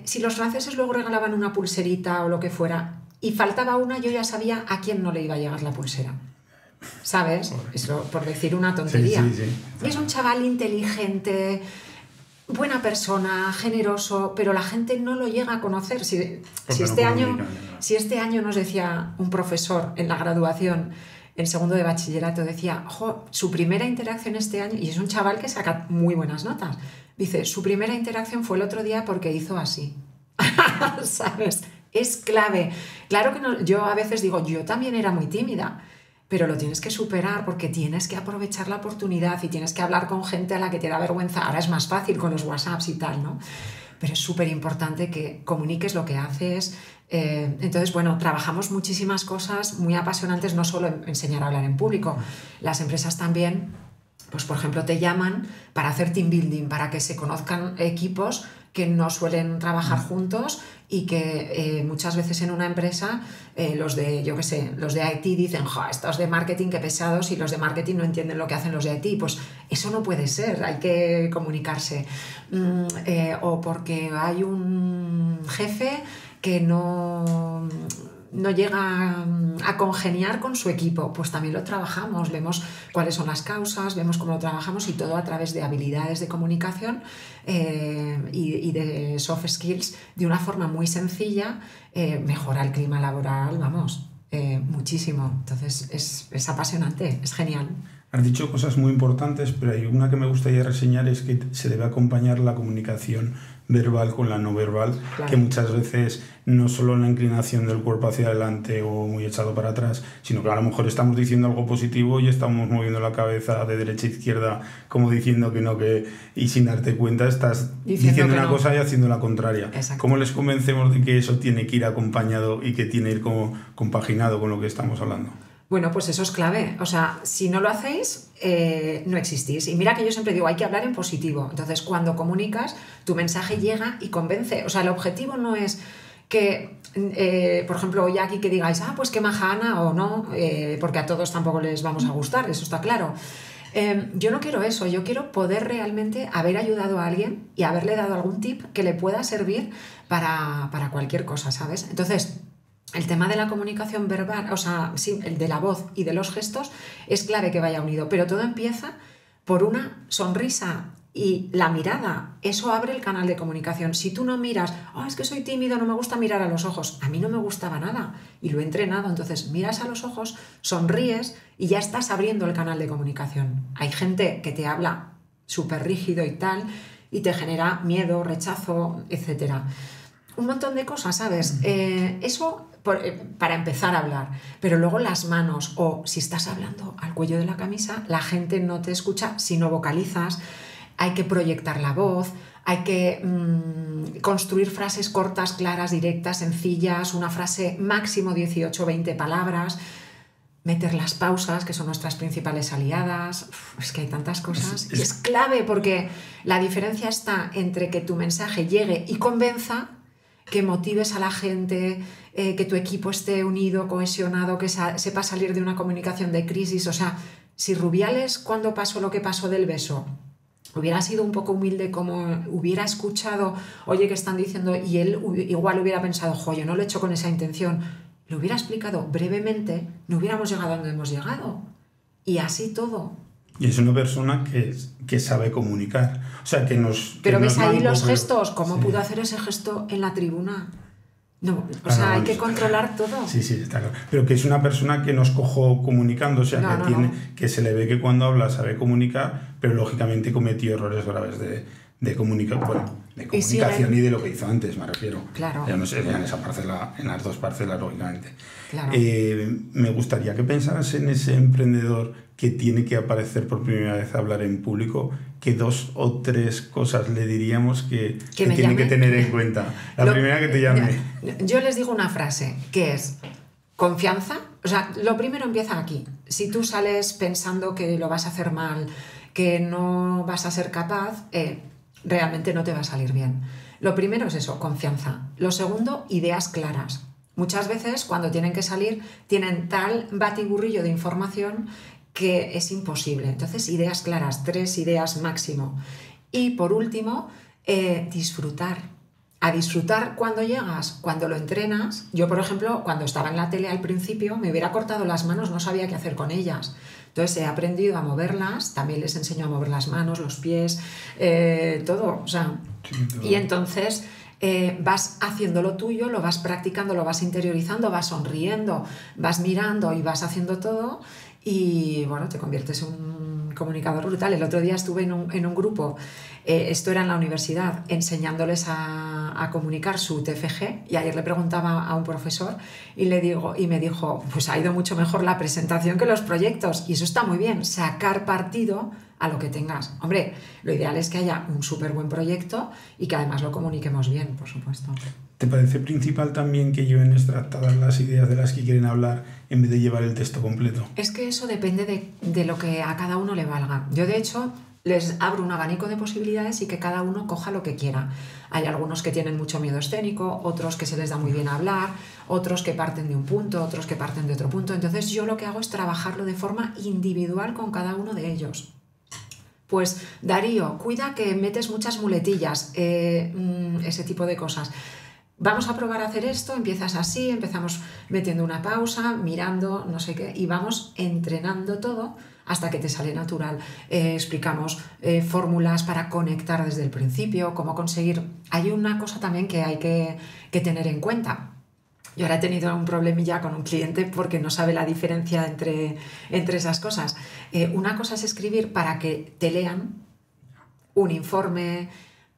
Si los franceses luego regalaban una pulserita o lo que fuera y faltaba una, yo ya sabía a quién no le iba a llegar la pulsera. ¿Sabes? Eso por decir una tontería. Sí, sí, sí. Y es un chaval inteligente, buena persona, generoso, pero la gente no lo llega a conocer. Si este año nos decía un profesor en la graduación, en segundo de bachillerato, decía, su primera interacción este año, y es un chaval que saca muy buenas notas, dice, su primera interacción fue el otro día porque hizo así. ¿Sabes? Es clave. Claro que no, yo a veces digo, yo también era muy tímida, pero lo tienes que superar porque tienes que aprovechar la oportunidad y tienes que hablar con gente a la que te da vergüenza. Ahora es más fácil con los WhatsApps y tal, ¿no? Pero es súper importante que comuniques lo que haces. Entonces, bueno, trabajamos muchísimas cosas muy apasionantes, no solo en enseñar a hablar en público. Las empresas también, pues por ejemplo, te llaman para hacer team building, para que se conozcan equipos que no suelen trabajar juntos y que muchas veces en una empresa los de IT dicen, estos de marketing qué pesados, y los de marketing no entienden lo que hacen los de IT. Pues eso no puede ser, hay que comunicarse. O porque hay un jefe que no llega a congeniar con su equipo, pues también lo trabajamos, vemos cuáles son las causas, vemos cómo lo trabajamos, y todo a través de habilidades de comunicación y de soft skills de una forma muy sencilla. Mejora el clima laboral, muchísimo. Entonces es apasionante, es genial. Has dicho cosas muy importantes, pero hay una que me gustaría reseñar, es que se debe acompañar la comunicación verbal con la no verbal, claro. Que muchas veces no solo la inclinación del cuerpo hacia adelante o muy echado para atrás, sino que a lo mejor estamos diciendo algo positivo y estamos moviendo la cabeza de derecha a izquierda como diciendo que no, y sin darte cuenta estás diciendo una cosa y haciendo la contraria. Exacto. ¿Cómo les convencemos de que eso tiene que ir acompañado y que tiene que ir como compaginado con lo que estamos hablando? Bueno, pues eso es clave. O sea, si no lo hacéis, no existís. Y mira que yo siempre digo, hay que hablar en positivo. Entonces, cuando comunicas, tu mensaje llega y convence. O sea, el objetivo no es que, por ejemplo, hoy aquí que digáis, pues qué maja Ana, o no, porque a todos tampoco les vamos a gustar, eso está claro. Yo no quiero eso, yo quiero poder realmente haber ayudado a alguien y haberle dado algún tip que le pueda servir para cualquier cosa, ¿sabes? Entonces, el tema de la comunicación verbal, o sea, sí, el de la voz y de los gestos, es clave que vaya unido, pero todo empieza por una sonrisa y la mirada. Eso abre el canal de comunicación. Si tú no miras, es que soy tímido, no me gusta mirar a los ojos, a mí no me gustaba nada y lo he entrenado, entonces miras a los ojos, sonríes y ya estás abriendo el canal de comunicación. Hay gente que te habla súper rígido y tal y te genera miedo, rechazo, etcétera. Un montón de cosas, ¿sabes? Eso para empezar a hablar, pero luego las manos, o si estás hablando al cuello de la camisa, la gente no te escucha si no vocalizas. Hay que proyectar la voz, hay que construir frases cortas, claras, directas, sencillas, una frase máximo 18 o 20 palabras, meter las pausas, que son nuestras principales aliadas. Es que hay tantas cosas. Y es clave, porque la diferencia está entre que tu mensaje llegue y convenza, que motives a la gente, que tu equipo esté unido, cohesionado, que sepa salir de una comunicación de crisis. O sea, si Rubiales, cuando pasó lo que pasó del beso, hubiera sido un poco humilde, como hubiera escuchado, oye, ¿qué están diciendo? Y él igual hubiera pensado, yo no lo he hecho con esa intención. Lo hubiera explicado brevemente, no hubiéramos llegado a donde hemos llegado. Y así todo. Y es una persona que sabe comunicar. O sea, que nos... Pero ves ahí los gestos. ¿Cómo pudo hacer ese gesto en la tribuna? No, hay que controlar todo. Sí, está claro. Pero que es una persona que nos cojo comunicando, o sea, que se le ve que cuando habla sabe comunicar, pero lógicamente cometió errores graves de comunicación y de lo que hizo antes, me refiero. Claro. Ya no sé, en esa parcela, en las dos parcelas, lógicamente. Claro. Me gustaría que pensaras en ese emprendedor que tiene que aparecer por primera vez a hablar en público, que 2 o 3 cosas le diríamos que tiene que tener en cuenta. La primera, que te llame. Yo les digo una frase, que es confianza. O sea, lo primero empieza aquí. Si tú sales pensando que lo vas a hacer mal, que no vas a ser capaz, realmente no te va a salir bien. Lo primero es eso, confianza. Lo segundo, ideas claras. Muchas veces cuando tienen que salir tienen tal batiburrillo de información que es imposible. Entonces, ideas claras, 3 ideas máximo. Y por último, disfrutar. A disfrutar cuando llegas, cuando lo entrenas. Yo, por ejemplo, cuando estaba en la tele al principio, me hubiera cortado las manos, no sabía qué hacer con ellas. Entonces he aprendido a moverlas, también les enseño a mover las manos, los pies, todo. O sea, sí, todo. Y entonces vas haciendo lo tuyo, lo vas practicando, lo vas interiorizando, vas sonriendo, vas mirando y vas haciendo todo y bueno, te conviertes en un comunicador brutal. El otro día estuve en un grupo, esto era en la universidad, enseñándoles a comunicar su TFG y ayer le preguntaba a un profesor y me dijo, pues ha ido mucho mejor la presentación que los proyectos y eso está muy bien, sacar partido a lo que tengas. Hombre, lo ideal es que haya un súper buen proyecto y que además lo comuniquemos bien, por supuesto. ¿Te parece principal también que lleven extractadas las ideas de las que quieren hablar en vez de llevar el texto completo? Es que eso depende de lo que a cada uno le valga. Yo, de hecho, les abro un abanico de posibilidades y que cada uno coja lo que quiera. Hay algunos que tienen mucho miedo escénico, otros que se les da muy bien hablar, otros que parten de un punto, otros que parten de otro punto. Entonces yo lo que hago es trabajarlo de forma individual con cada uno de ellos. Pues Darío, cuida que metes muchas muletillas, ese tipo de cosas. Vamos a probar a hacer esto, empiezas así, empezamos metiendo una pausa, mirando, no sé qué, y vamos entrenando todo hasta que te sale natural. Explicamos fórmulas para conectar desde el principio, cómo conseguir... Hay una cosa también que hay que tener en cuenta. Yo ahora he tenido un problemilla con un cliente porque no sabe la diferencia entre esas cosas. Una cosa es escribir para que te lean un informe,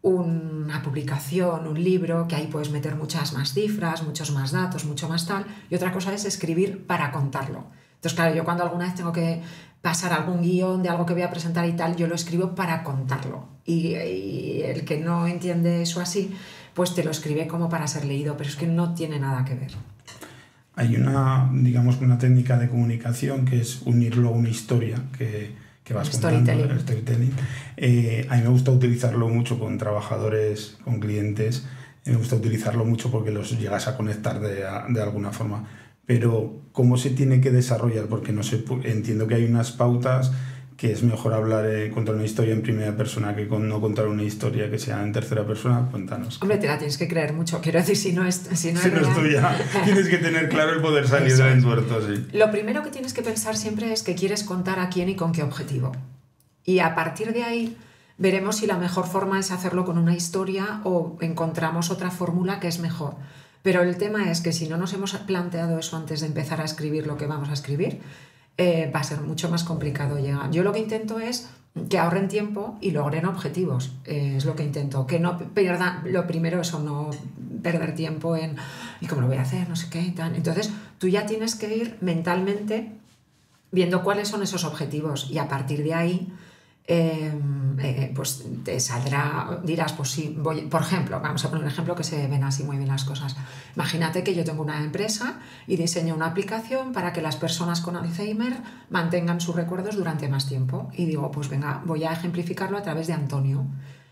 una publicación, un libro, que ahí puedes meter muchas más cifras, muchos más datos, mucho más tal. Y otra cosa es escribir para contarlo. Entonces, claro, yo cuando alguna vez tengo que pasar algún guión de algo que voy a presentar y tal, yo lo escribo para contarlo. Y el que no entiende eso así, pues te lo escribe como para ser leído, pero es que no tiene nada que ver. Hay una técnica de comunicación que es unirlo a una historia que vas contando, el storytelling. A mí me gusta utilizarlo mucho con trabajadores, con clientes, me gusta utilizarlo mucho porque los llegas a conectar de alguna forma. Pero ¿cómo se tiene que desarrollar? Porque entiendo que hay unas pautas que es mejor hablar, contar una historia en primera persona que no contar una historia que sea en tercera persona. Cuéntanos. Hombre, te la tienes que creer mucho. Quiero decir, si no es tuya, tienes que tener claro el poder salir del entuerto. Sí. Lo primero que tienes que pensar siempre es que quieres contar a quién y con qué objetivo. Y a partir de ahí veremos si la mejor forma es hacerlo con una historia o encontramos otra fórmula que es mejor. Pero el tema es que si no nos hemos planteado eso antes de empezar a escribir lo que vamos a escribir, va a ser mucho más complicado llegar. Yo lo que intento es que ahorren tiempo y logren objetivos. Es lo que intento. Que no pierdan, lo primero, eso, no perder tiempo en ¿y cómo lo voy a hacer? No sé qué y tal. Entonces, tú ya tienes que ir mentalmente viendo cuáles son esos objetivos y a partir de ahí pues te saldrá, dirás, pues sí, por ejemplo, vamos a poner un ejemplo que se ven así muy bien las cosas. Imagínate que yo tengo una empresa y diseño una aplicación para que las personas con Alzheimer mantengan sus recuerdos durante más tiempo. Y digo, pues venga, voy a ejemplificarlo a través de Antonio,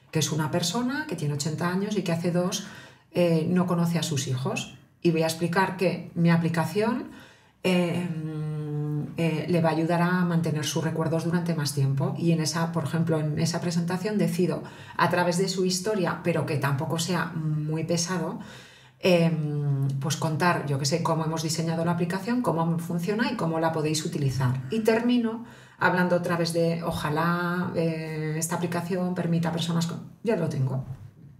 que es una persona que tiene 80 años y que hace 2 no conoce a sus hijos. Y voy a explicar que mi aplicación le va a ayudar a mantener sus recuerdos durante más tiempo y por ejemplo, en esa presentación decido a través de su historia, pero que tampoco sea muy pesado, pues contar, yo que sé, cómo hemos diseñado la aplicación, cómo funciona y cómo la podéis utilizar. Y termino hablando otra vez de ojalá esta aplicación permita a personas con... Ya lo tengo,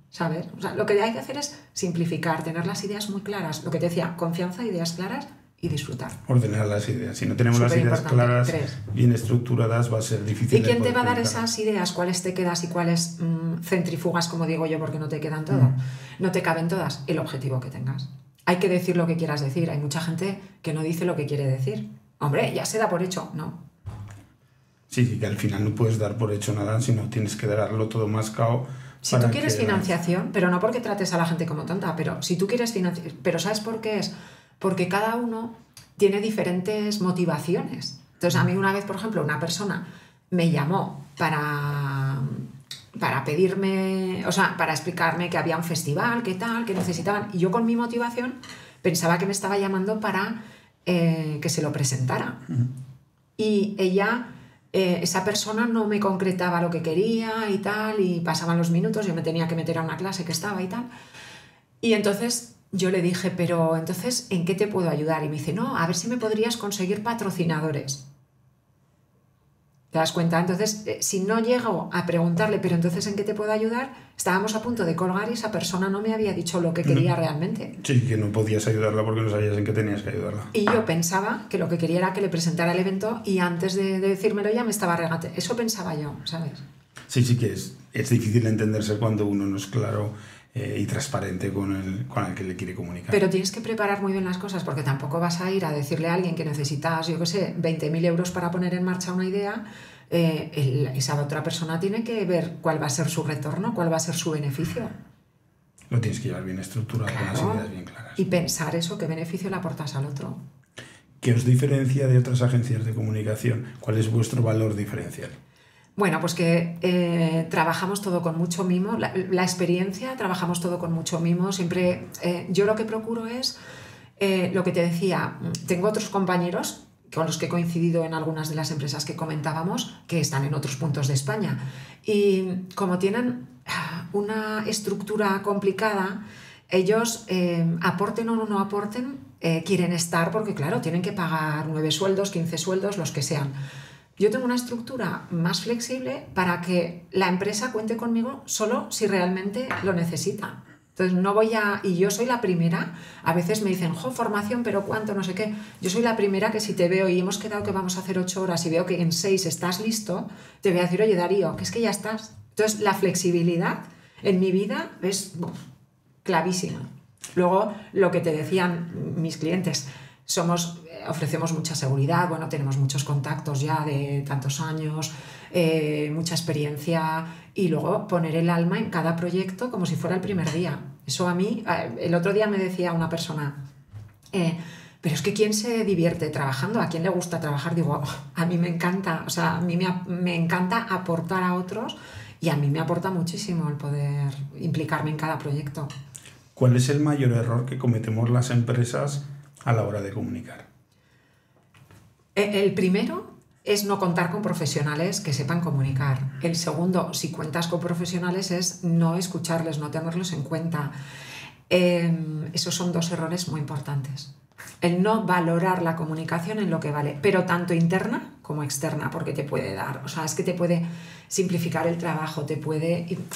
¿sabes? O sea, lo que hay que hacer es simplificar, tener las ideas muy claras, lo que te decía, confianza, ideas claras y disfrutar. Ordenar las ideas. Si no tenemos las ideas claras, bien estructuradas, va a ser difícil. ¿Y quién te va a dar esas ideas? ¿Cuáles te quedas y cuáles centrifugas, como digo yo, porque no te quedan todas? No te caben todas. El objetivo que tengas. Hay que decir lo que quieras decir. Hay mucha gente que no dice lo que quiere decir. Hombre, ya se da por hecho. No. Sí, que al final no puedes dar por hecho nada, sino tienes que darlo todo mascado. Si tú quieres financiación, pero no porque trates a la gente como tonta, pero si tú quieres financiación, pero ¿sabes por qué es? Porque cada uno tiene diferentes motivaciones. Entonces, a mí una vez, por ejemplo, una persona me llamó para pedirme, o sea, para explicarme que había un festival, qué tal, que necesitaban. Y yo con mi motivación pensaba que me estaba llamando para que se lo presentara. y ella, esa persona no me concretaba lo que quería y tal, y pasaban los minutos, yo me tenía que meter a una clase que estaba y tal. Y entonces yo le dije, pero entonces, ¿en qué te puedo ayudar? Y me dice, no, a ver si me podrías conseguir patrocinadores. ¿Te das cuenta? Entonces, si no llego a preguntarle, pero entonces ¿en qué te puedo ayudar? Estábamos a punto de colgar y esa persona no me había dicho lo que quería realmente. Sí, que no podías ayudarla porque no sabías en qué tenías que ayudarla. Y yo pensaba que lo que quería era que le presentara el evento y antes de decírmelo ya me estaba regateando. Eso pensaba yo, ¿sabes? Sí, sí que es difícil entenderse cuando uno no es claro y transparente con el que le quiere comunicar. Pero tienes que preparar muy bien las cosas porque tampoco vas a ir a decirle a alguien que necesitas, yo qué sé, 20.000 euros para poner en marcha una idea. Esa otra persona tiene que ver cuál va a ser su retorno, cuál va a ser su beneficio. Lo tienes que llevar bien estructurado, claro, con las ideas bien claras. Y pensar eso, qué beneficio le aportas al otro. ¿Qué os diferencia de otras agencias de comunicación? ¿Cuál es vuestro valor diferencial? Bueno, pues que trabajamos todo con mucho mimo. La experiencia, trabajamos todo con mucho mimo. Siempre, yo lo que procuro es, lo que te decía, tengo otros compañeros con los que he coincidido en algunas de las empresas que comentábamos, que están en otros puntos de España. Y como tienen una estructura complicada, ellos, aporten o no aporten, quieren estar porque, claro, tienen que pagar 9 sueldos, 15 sueldos, los que sean. Yo tengo una estructura más flexible para que la empresa cuente conmigo solo si realmente lo necesita. Entonces no voy a... Y yo soy la primera, a veces me dicen, formación, pero ¿cuánto? No sé qué. Yo soy la primera que si te veo y hemos quedado que vamos a hacer 8 horas y veo que en 6 estás listo, te voy a decir, oye Darío, que es que ya estás. Entonces la flexibilidad en mi vida es clavísima. Luego, lo que te decían mis clientes, ofrecemos mucha seguridad, bueno, tenemos muchos contactos ya de tantos años, mucha experiencia, y luego poner el alma en cada proyecto como si fuera el primer día. Eso a mí, el otro día me decía una persona, pero es que ¿quién se divierte trabajando? ¿A quién le gusta trabajar? Digo, a mí me encanta, o sea, a mí me encanta aportar a otros y a mí me aporta muchísimo el poder implicarme en cada proyecto. ¿Cuál es el mayor error que cometemos las empresas a la hora de comunicar? El primero es no contar con profesionales que sepan comunicar. El segundo, si cuentas con profesionales, es no escucharles, no tenerlos en cuenta. Esos son 2 errores muy importantes. El no valorar la comunicación en lo que vale, pero tanto interna como externa, porque te puede dar, o sea, es que te puede simplificar el trabajo,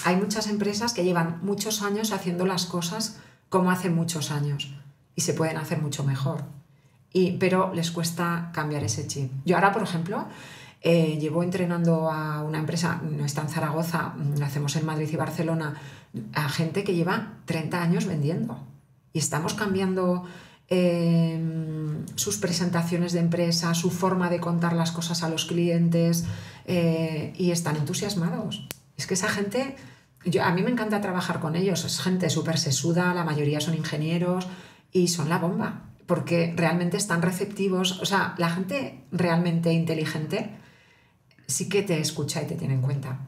hay muchas empresas que llevan muchos años haciendo las cosas como hace muchos años y se pueden hacer mucho mejor. Pero les cuesta cambiar ese chip. Yo ahora, por ejemplo, llevo entrenando a una empresa, no está en Zaragoza, lo hacemos en Madrid y Barcelona, a gente que lleva 30 años vendiendo. Y estamos cambiando sus presentaciones de empresa, su forma de contar las cosas a los clientes, y están entusiasmados. Es que esa gente, a mí me encanta trabajar con ellos, es gente súper sesuda, la mayoría son ingenieros y son la bomba. Porque realmente están receptivos, o sea, la gente realmente inteligente sí que te escucha y te tiene en cuenta.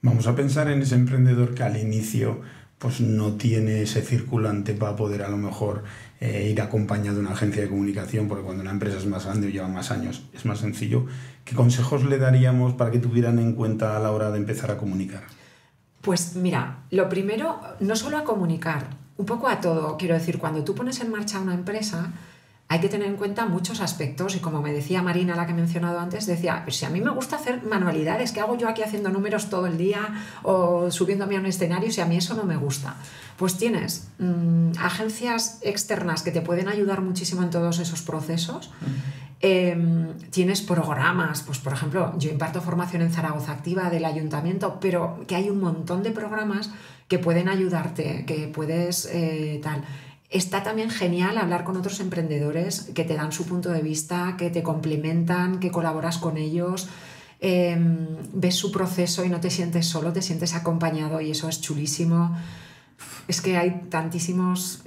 Vamos a pensar en ese emprendedor que al inicio pues no tiene ese circulante para poder a lo mejor ir acompañado de una agencia de comunicación, porque cuando una empresa es más grande o lleva más años es más sencillo. ¿Qué consejos le daríamos para que tuvieran en cuenta a la hora de empezar a comunicar? Pues mira, lo primero, no solo a comunicar, un poco a todo. Quiero decir, cuando tú pones en marcha una empresa, hay que tener en cuenta muchos aspectos, y como me decía Marina, la que he mencionado antes, decía, pero si a mí me gusta hacer manualidades, ¿qué hago yo aquí haciendo números todo el día o subiéndome a un escenario si a mí eso no me gusta? Pues tienes agencias externas que te pueden ayudar muchísimo en todos esos procesos. Tienes programas, pues por ejemplo, yo imparto formación en Zaragoza Activa del ayuntamiento, pero que hay un montón de programas que pueden ayudarte, que puedes tal. Está también genial hablar con otros emprendedores que te dan su punto de vista, que te complementan, que colaboras con ellos, ves su proceso y no te sientes solo, te sientes acompañado, y eso es chulísimo. Es que hay tantísimos,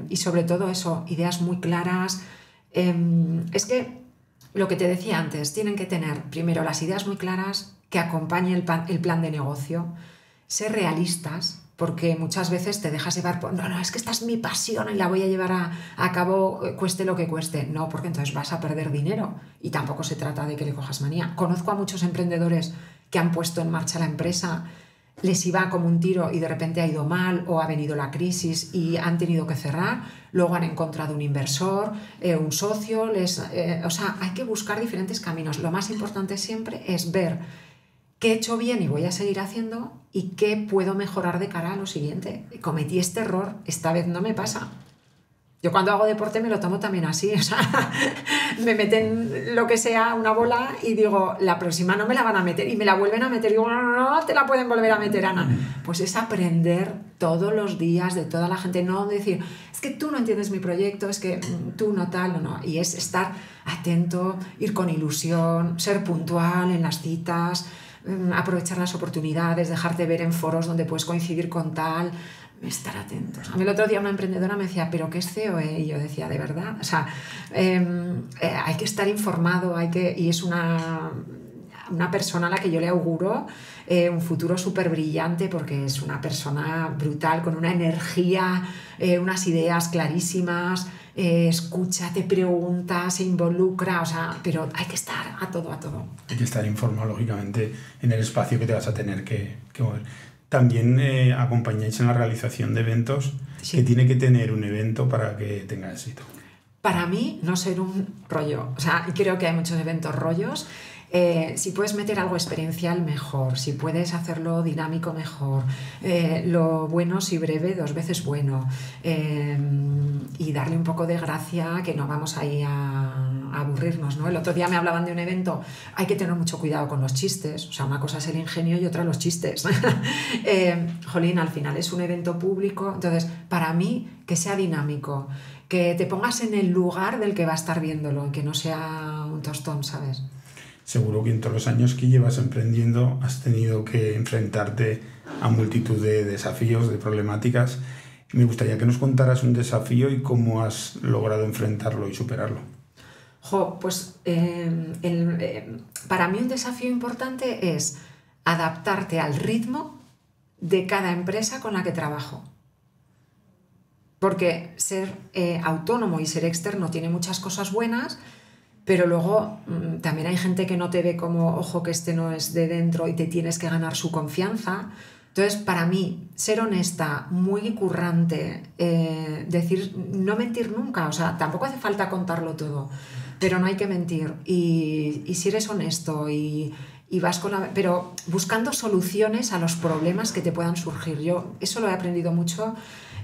y sobre todo eso, ideas muy claras. Es que lo que te decía antes, tienen que tener primero las ideas muy claras, que acompañe el plan de negocio, ser realistas, porque muchas veces te dejas llevar por, no, es que esta es mi pasión y la voy a llevar a cabo cueste lo que cueste. No, porque entonces vas a perder dinero y tampoco se trata de que le cojas manía. Conozco a muchos emprendedores que han puesto en marcha la empresa, les iba como un tiro y de repente ha ido mal o ha venido la crisis y han tenido que cerrar, luego han encontrado un inversor, un socio, o sea, hay que buscar diferentes caminos. Lo más importante siempre es ver qué he hecho bien y voy a seguir haciendo y qué puedo mejorar de cara a lo siguiente. Cometí este error, esta vez no me pasa. Yo cuando hago deporte me lo tomo también así, o sea, me meten lo que sea, una bola, y digo, la próxima no me la van a meter, y me la vuelven a meter, y digo, no te la pueden volver a meter, Ana. Pues es aprender todos los días de toda la gente, no decir, es que tú no entiendes mi proyecto, es que tú no tal, no, y es estar atento, ir con ilusión, ser puntual en las citas, aprovechar las oportunidades, dejarte ver en foros donde puedes coincidir con tal, estar atentos. A mí el otro día una emprendedora me decía, ¿pero qué es COE? Y yo decía, ¿de verdad? O sea, hay que estar informado, y es una persona a la que yo le auguro un futuro súper brillante, porque es una persona brutal, con una energía, unas ideas clarísimas, escucha, te pregunta, se involucra, o sea, pero hay que estar a todo. Hay que estar informado, lógicamente, en el espacio que te vas a tener que mover. También acompañáis en la realización de eventos, sí. Que tiene que tener un evento para que tenga éxito. Para mí, no ser un rollo. O sea, creo que hay muchos eventos rollos. Si puedes meter algo experiencial, mejor. Si puedes hacerlo dinámico, mejor. Lo bueno, si breve, 2 veces bueno. Y darle un poco de gracia, que no vamos ahí a aburrirnos, ¿no? El otro día me hablaban de un evento, hay que tener mucho cuidado con los chistes. O sea, una cosa es el ingenio y otra los chistes. Jolín, al final es un evento público. Entonces, para mí, que sea dinámico, que te pongas en el lugar del que va a estar viéndolo, que no sea un tostón, ¿sabes? Seguro que en todos los años que llevas emprendiendo has tenido que enfrentarte a multitud de desafíos, de problemáticas. Me gustaría que nos contaras un desafío y cómo has logrado enfrentarlo y superarlo. Pues para mí un desafío importante es adaptarte al ritmo de cada empresa con la que trabajo. Porque ser autónomo y ser externo tiene muchas cosas buenas, pero luego también hay gente que no te ve como, ojo, que este no es de dentro y te tienes que ganar su confianza. Entonces, para mí, ser honesta, muy currante, decir, no mentir nunca, o sea, tampoco hace falta contarlo todo, pero no hay que mentir. Y si eres honesto y vas pero buscando soluciones a los problemas que te puedan surgir. Yo eso lo he aprendido mucho.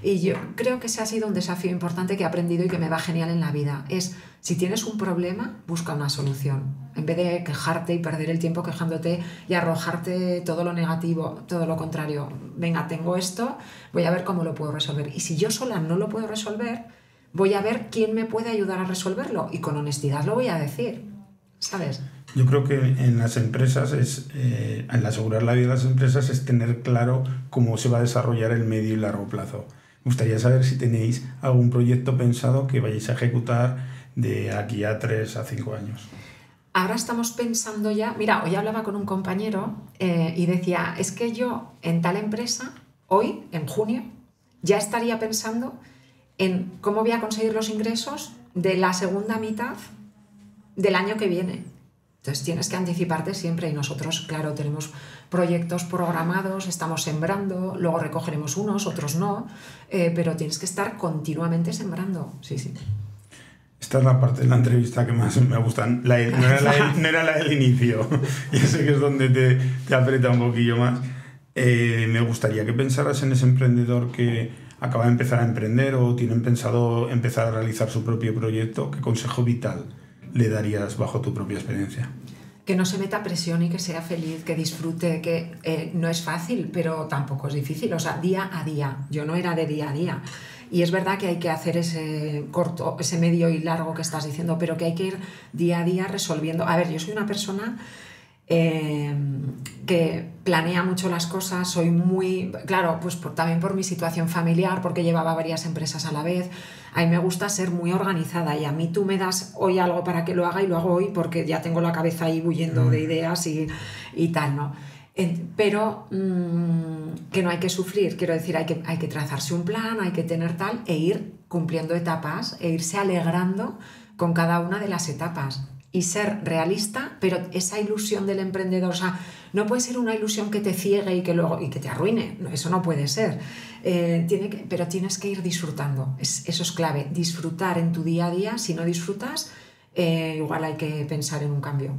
Y yo creo que ese ha sido un desafío importante que he aprendido y que me va genial en la vida. Es, si tienes un problema, busca una solución. En vez de quejarte y perder el tiempo quejándote y arrojarte todo lo negativo, todo lo contrario. Venga, tengo esto, voy a ver cómo lo puedo resolver. Y si yo sola no lo puedo resolver, voy a ver quién me puede ayudar a resolverlo. Y con honestidad lo voy a decir, ¿sabes? Yo creo que en las empresas, al asegurar la vida de las empresas, es tener claro cómo se va a desarrollar el medio y largo plazo. Me gustaría saber si tenéis algún proyecto pensado que vayáis a ejecutar de aquí a 3 a 5 años. Ahora estamos pensando ya... Mira, hoy hablaba con un compañero y decía, es que yo en tal empresa, hoy, en junio, ya estaría pensando en cómo voy a conseguir los ingresos de la segunda mitad del año que viene. Entonces tienes que anticiparte siempre y nosotros, claro, tenemos proyectos programados, estamos sembrando, luego recogeremos unos, otros no, pero tienes que estar continuamente sembrando, sí. Esta es la parte de la entrevista que más me gusta, no era la del inicio, ya sé que es donde te aprieta un poquillo más. Me gustaría que pensaras en ese emprendedor que acaba de empezar a emprender o tienen pensado empezar a realizar su propio proyecto. ¿Qué consejo vital le darías bajo tu propia experiencia? Que no se meta presión y que sea feliz, que disfrute, que no es fácil, pero tampoco es difícil, o sea, día a día. Yo no era de día a día. Y es verdad que hay que hacer ese corto, ese medio y largo que estás diciendo, pero que hay que ir día a día resolviendo. A ver, yo soy una persona que planea mucho las cosas, soy muy... Claro, pues también por mi situación familiar, porque llevaba varias empresas a la vez. A mí me gusta ser muy organizada y a mí tú me das hoy algo para que lo haga y lo hago hoy porque ya tengo la cabeza ahí bulliendo de ideas y tal, ¿no? Pero que no hay que sufrir, quiero decir, hay que trazarse un plan, hay que tener tal, e ir cumpliendo etapas, e irse alegrando con cada una de las etapas. Y ser realista, pero esa ilusión del emprendedor, o sea, no puede ser una ilusión que te ciegue y que te arruine, no, eso no puede ser. Pero tienes que ir disfrutando, eso es clave, disfrutar en tu día a día. Si no disfrutas, igual hay que pensar en un cambio.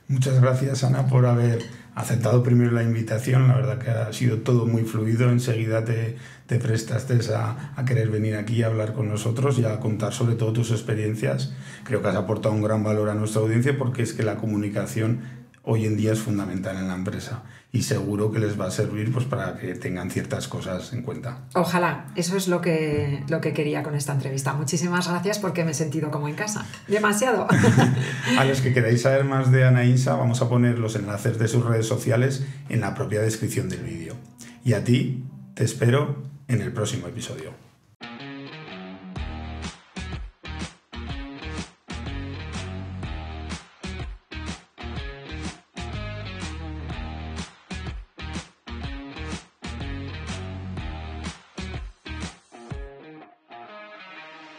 Muchas gracias, Ana, por haber aceptado primero la invitación. La verdad que ha sido todo muy fluido. Enseguida te prestaste a querer venir aquí a hablar con nosotros y a contar sobre todo tus experiencias. Creo que has aportado un gran valor a nuestra audiencia, porque es que la comunicación hoy en día es fundamental en la empresa y seguro que les va a servir pues, para que tengan ciertas cosas en cuenta. Ojalá, eso es lo que quería con esta entrevista. Muchísimas gracias, porque me he sentido como en casa. Demasiado. A los que queráis saber más de Ana Insa, vamos a poner los enlaces de sus redes sociales en la propia descripción del vídeo. Y a ti te espero en el próximo episodio.